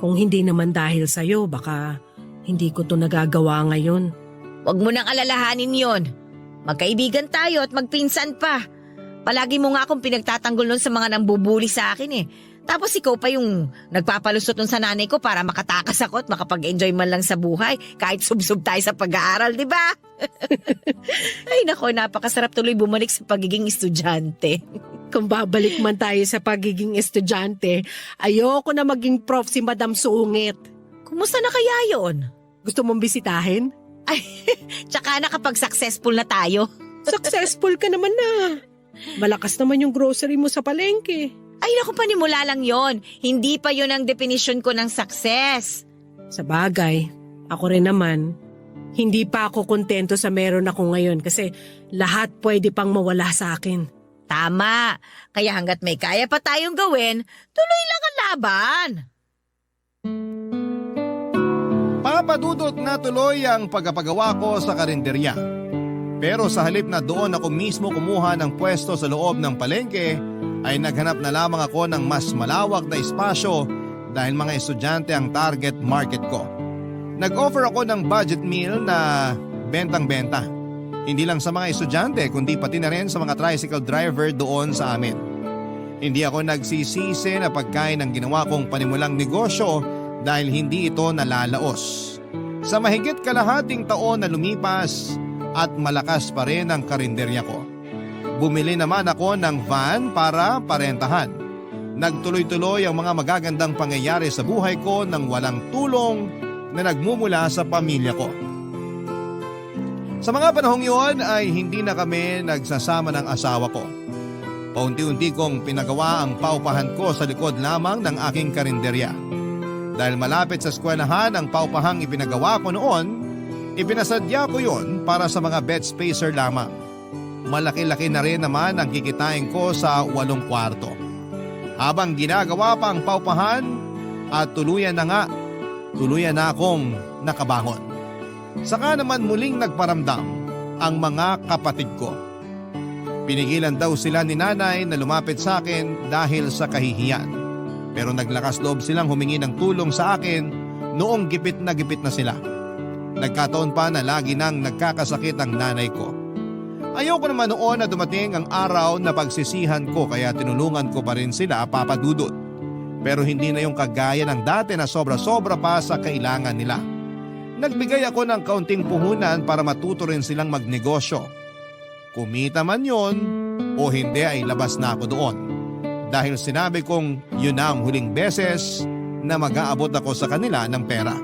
Kung hindi naman dahil sa'yo, baka hindi ko to nagagawa ngayon. Huwag mo nang alalahanin yon. Magkaibigan tayo at magpinsan pa. Palagi mo nga akong pinagtatanggol nun sa mga nambubuli sa akin Tapos ikaw pa yung nagpapalusot nun sa nanay ko para makatakas ako at makapag-enjoy man lang sa buhay kahit subsub tayo sa pag-aaral, di ba? Ay nako, napakasarap tuloy bumalik sa pagiging estudyante. Kung babalik man tayo sa pagiging estudyante, ayoko na maging prof si Madam Sungit. Kumusta na kaya yon? Gusto mong bisitahin? Ay, tsaka na kapag successful na tayo. Successful ka naman na. Malakas naman yung grocery mo sa palengke. Ay naku, panimula lang yon. Hindi pa yon ang definition ko ng success. Sa bagay, ako rin naman, hindi pa ako kontento sa meron ako ngayon kasi lahat pwede pang mawala sa akin. Tama. Kaya hanggat may kaya pa tayong gawin, tuloy lang ang laban. Papadudot na tuloy ang pagpapagawa ko sa karinderya. Pero sa halip na doon ako mismo kumuha ng pwesto sa loob ng palengke, ay naghanap na lamang ako ng mas malawak na espasyo dahil mga estudyante ang target market ko. Nag-offer ako ng budget meal na bentang-benta. Hindi lang sa mga estudyante kundi pati na rin sa mga tricycle driver doon sa amin. Hindi ako nagsisisi na pagkain ang ginawa kong panimulang negosyo dahil hindi ito nalalaos. Sa mahigit kalahating taon na lumipas at malakas pa rin ang karinderya ko. Bumili naman ako ng van para parentahan. Nagtuloy-tuloy ang mga magagandang pangyayari sa buhay ko nang walang tulong na nagmumula sa pamilya ko. Sa mga panahong yun ay hindi na kami nagsasama ng asawa ko. Paunti-unti kong pinagawa ang paupahan ko sa likod lamang ng aking karinderya. Dahil malapit sa eskwelahan ang paupahang ipinagawa ko noon, ipinasadya ko yon para sa mga bed spacer lamang. Malaki-laki na rin naman ang kikitain ko sa 8 kwarto. Habang ginagawa pa ang paupahan at tuluyan na akong nakabangon. Saka naman muling nagparamdam ang mga kapatid ko. Pinigilan daw sila ni nanay na lumapit sa akin dahil sa kahihiyan. Pero naglakas loob silang humingi ng tulong sa akin noong gipit na sila. Nagkataon pa na lagi nang nagkakasakit ang nanay ko. Ayoko naman noon na dumating ang araw na pagsisihan ko kaya tinulungan ko pa rin sila, Papa Dudut. Pero hindi na yung kagaya ng dati na sobra-sobra pa sa kailangan nila. Nagbigay ako ng kaunting puhunan para matuto rin silang magnegosyo. Kumita man yon o hindi ay labas na ako doon. Dahil sinabi kong yun na ang huling beses na mag-aabot ako sa kanila ng pera.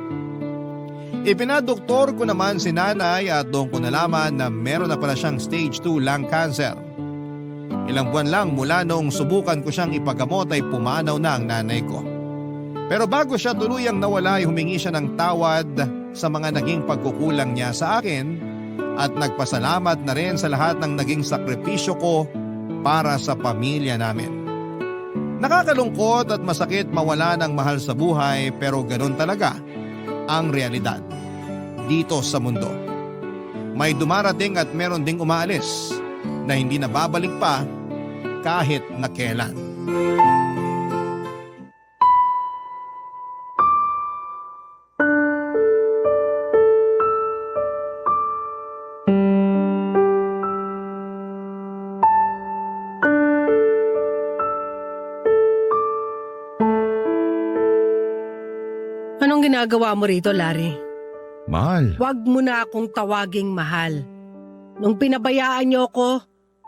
Ipinadoktor ko naman si nanay at doon ko nalaman na meron na pala siyang stage 2 lung cancer. Ilang buwan lang mula noong subukan ko siyang ipagamot ay pumanaw na ang nanay ko. Pero bago siya tuluyang nawala ay humingi siya ng tawad sa mga naging pagkukulang niya sa akin at nagpasalamat na rin sa lahat ng naging sakripisyo ko para sa pamilya namin. Nakakalungkot at masakit mawala ng mahal sa buhay pero ganun talaga ang realidad dito sa mundo. May dumarating at meron ding umaalis na hindi na babalik pa kahit na kailan. Anong ginagawa mo rito, Larry? Mahal. Huwag mo na akong tawaging mahal. Nung pinabayaan niyo ako,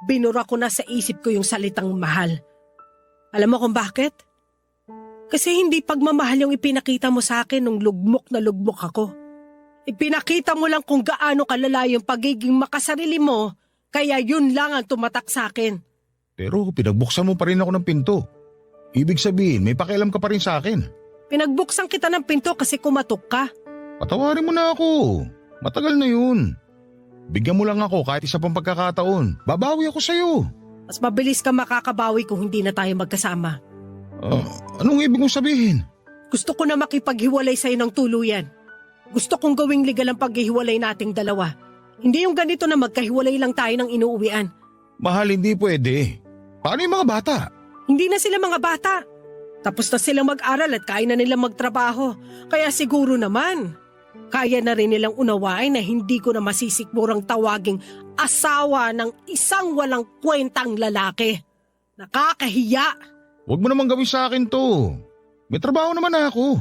binura ko na sa isip ko yung salitang mahal. Alam mo kung bakit? Kasi hindi pagmamahal yung ipinakita mo sa akin nung lugmok na lugmok ako. Ipinakita mo lang kung gaano kalala yung pagiging makasarili mo, kaya yun lang ang tumatak sa akin. Pero pinagbuksan mo pa rin ako ng pinto. Ibig sabihin, may pakialam ka pa rin sa akin. Pinagbuksan kita ng pinto kasi kumatok ka. Patawarin mo na ako. Matagal na yun. Bigyan mo lang ako kahit isa pang pagkakataon. Babawi ako sa'yo. Mas mabilis ka makakabawi kung hindi na tayo magkasama. Anong ibig mong sabihin? Gusto ko na makipaghiwalay sa'yo ng tuluyan. Gusto kong gawing legal ang paghihiwalay nating dalawa. Hindi yung ganito na magkahiwalay lang tayo ng inuuwian. Mahal, hindi pwede. Paano yung mga bata? Hindi na sila mga bata. Tapos na silang mag-aral at kaya na nilang magtrabaho. Kaya siguro naman, kaya na rin nilang unawain na hindi ko na masisikmurang tawaging asawa ng isang walang kwentang lalaki. Nakakahiya. Huwag mo naman gawin sa akin to. May trabaho naman ako.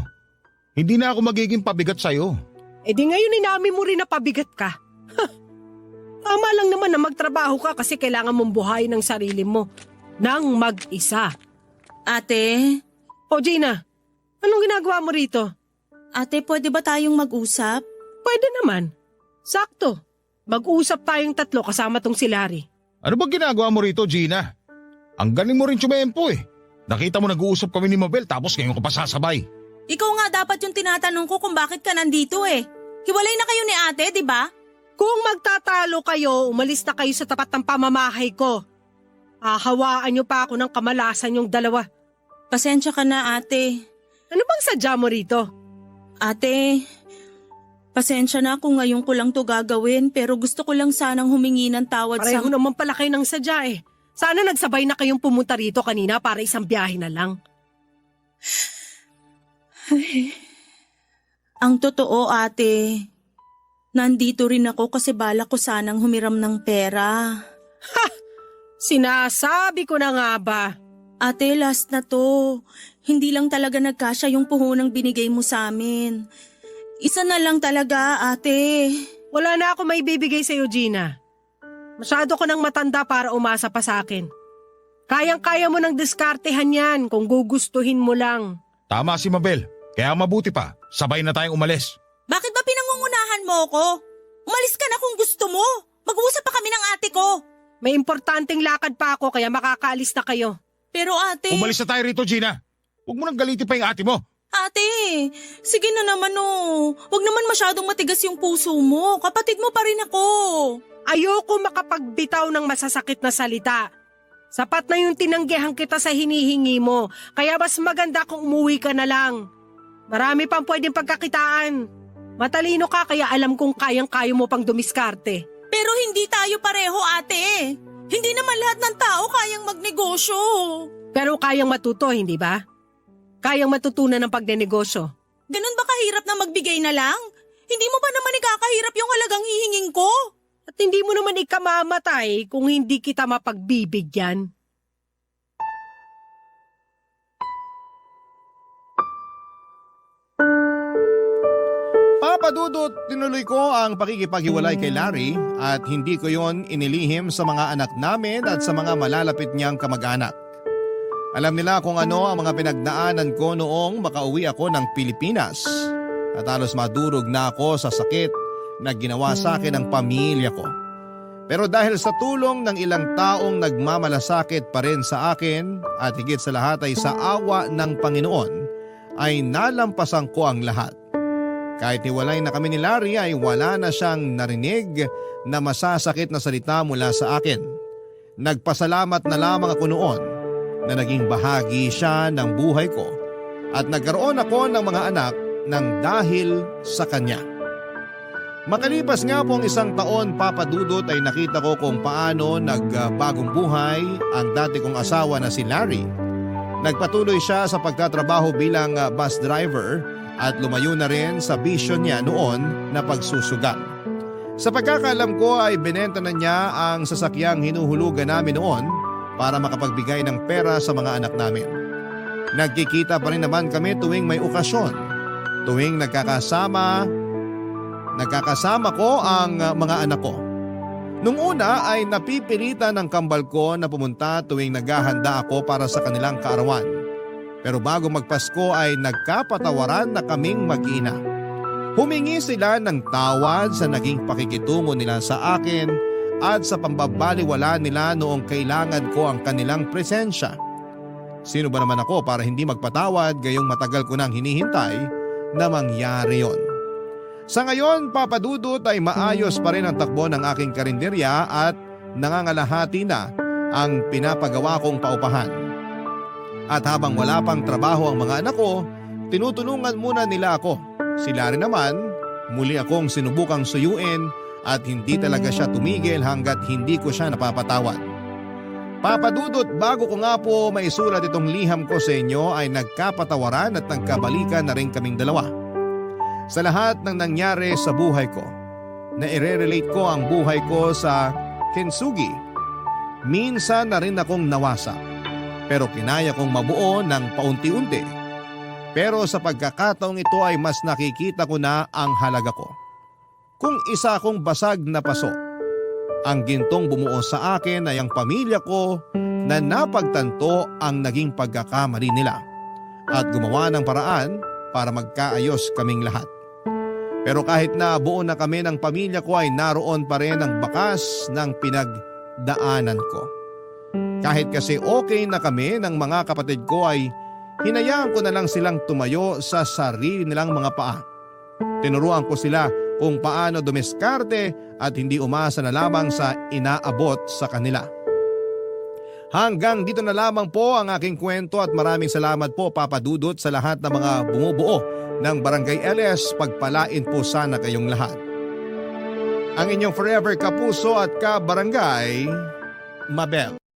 Hindi na ako magiging pabigat sa'yo. E di ngayon inamin mo rin na pabigat ka. Tama lang naman na magtrabaho ka kasi kailangan mong buhayin ang sarili mo nang mag-isa. Ate, O Gina, anong ginagawa mo rito? ate pwede ba tayong mag-usap? Pwede naman. Sakto. Mag-usap tayong tatlo kasama tong si Larry. Ano bang ginagawa mo rito, Gina? Ang galing mo rin tsumempo eh. Nakita mo nag-uusap kami ni Mabel tapos ngayon ka pa sasabay. Ikaw nga dapat yung tinatanong ko kung bakit ka nandito eh. Hiwalay na kayo ni ate, di ba? Kung magtatalo kayo, umalis na kayo sa tapat ng pamamahay ko. Hahawaan niyo pa ako ng kamalasan yung dalawa. Pasensya ka na ate. Ano bang sadya mo rito? Ate, pasensya na kung ngayon ko lang to gagawin pero gusto ko lang sanang humingi ng tawad sa... Pareho naman pala kayo ng sadya eh. Sana nagsabay na kayong pumunta rito kanina para isang biyahe na lang. Ang totoo ate, nandito rin ako kasi bala ko sanang humiram ng pera. Sinasabi ko na nga ba? Ate, last na to. Hindi lang talaga nagkasya yung puhunang binigay mo sa amin. Isa na lang talaga, ate. Wala na ako may bibigay sa'yo, Gina. Masyado ko nang matanda para umasa pa sa akin. Kayang-kaya mo nang diskartehan yan kung gugustuhin mo lang. Tama si Mabel. Kaya mabuti pa, sabay na tayong umalis. Bakit ba pinangungunahan mo ko? Umalis ka na kung gusto mo. Mag-uusap pa kami ng ate ko. May importanteng lakad pa ako kaya makakaalis na kayo. Pero ate... Umalis na tayo rito, Gina. Huwag mo nang galitin pa yung ate mo. Ate, sige na naman oh. Huwag naman masyadong matigas yung puso mo. Kapatid mo pa rin ako. Ayoko makapagbitaw ng masasakit na salita. Sapat na yung tinanggihan kita sa hinihingi mo, kaya mas maganda kung umuwi ka na lang. Marami pang pwedeng pagkakitaan. Matalino ka kaya alam kong kayang-kayo mo pang dumiskarte. Pero hindi tayo pareho, ate. Hindi naman lahat ng tao kayang magnegosyo. Pero kayang matuto, hindi ba? Kayang matutunan ng pagnenegosyo. Ganun ba kahirap na magbigay na lang? Hindi mo ba naman ikakahirap yung halagang hihingin ko? At hindi mo naman ikamamatay kung hindi kita mapagbibigyan. Papadudot, tinuloy ko ang pakikipaghiwalay kay Larry at hindi ko yon inilihim sa mga anak namin at sa mga malalapit niyang kamag-anak. Alam nila kung ano ang mga pinagdaanan ko noong makauwi ako ng Pilipinas at halos madurog na ako sa sakit na ginawa sa akin ng pamilya ko. Pero dahil sa tulong ng ilang taong nagmamalasakit pa rin sa akin at higit sa lahat ay sa awa ng Panginoon ay nalampasan ko ang lahat. Kahit hiwalay na kami ni Larry ay wala na siyang narinig na masasakit na salita mula sa akin. Nagpasalamat na lamang ako noon na naging bahagi siya ng buhay ko at nagkaroon ako ng mga anak ng dahil sa kanya. Makalipas nga po ang isang taon, Papadudot, ay nakita ko kung paano nagbagong buhay ang dati kong asawa na si Larry. Nagpatuloy siya sa pagtatrabaho bilang bus driver at lumayo na rin sa bisyon niya noon na pagsusugal. Sa pagkakaalam ko ay binenta na niya ang sasakyang hinuhulugan namin noon para makapagbigay ng pera sa mga anak namin. Nagkikita pa rin naman kami tuwing may okasyon. tuwing nagkakasama ko ang mga anak ko. Nung una ay napipilitan ng kambal ko na pumunta tuwing naghahanda ako para sa kanilang kaarawan. Pero bago magpasko ay nagkapatawaran na kaming mag-ina. Humingi sila ng tawad sa naging pakikitungo nila sa akin at sa pambabaliwala nila noong kailangan ko ang kanilang presensya. Sino ba naman ako para hindi magpatawad gayong matagal ko nang hinihintay na mangyari yon? Sa ngayon, Papa Dudut, ay maayos pa rin ang takbo ng aking karinderya at nangangalahati na ang pinapagawa kong paupahan. At habang wala pang trabaho ang mga anak ko, tinutulungan muna nila ako. Sila rin naman, muli akong sinubukang suyuin at hindi talaga siya tumigil hanggat hindi ko siya napapatawad. Papa Dudut, bago ko nga po maisulat itong liham ko sa inyo ay nagkapatawaran at nagkabalikan na rin kaming dalawa. Sa lahat ng nangyari sa buhay ko, na i-relate ko ang buhay ko sa kintsugi, minsan na rin akong nawasa. Pero kinaya kong mabuo ng paunti-unti. Pero sa pagkakataong ito ay mas nakikita ko na ang halaga ko. Kung isa akong basag na paso, ang gintong bumuo sa akin ay ang pamilya ko na napagtanto ang naging pagkakamali nila at gumawa ng paraan para magkaayos kaming lahat. Pero kahit na buo na kami ng pamilya ko ay naroon pa rin ang bakas ng pinagdaanan ko. Kahit kasi okay na kami ng mga kapatid ko ay hinayaan ko na lang silang tumayo sa sarili nilang mga paa. Tinuruan ko sila kung paano dumiskarte at hindi umasa na lamang sa inaabot sa kanila. Hanggang dito na lamang po ang aking kwento at maraming salamat po Papa Dudut sa lahat ng mga bumubuo ng Barangay LS. Pagpalain po sana kayong lahat. Ang inyong forever kapuso at kabarangay, Mabel.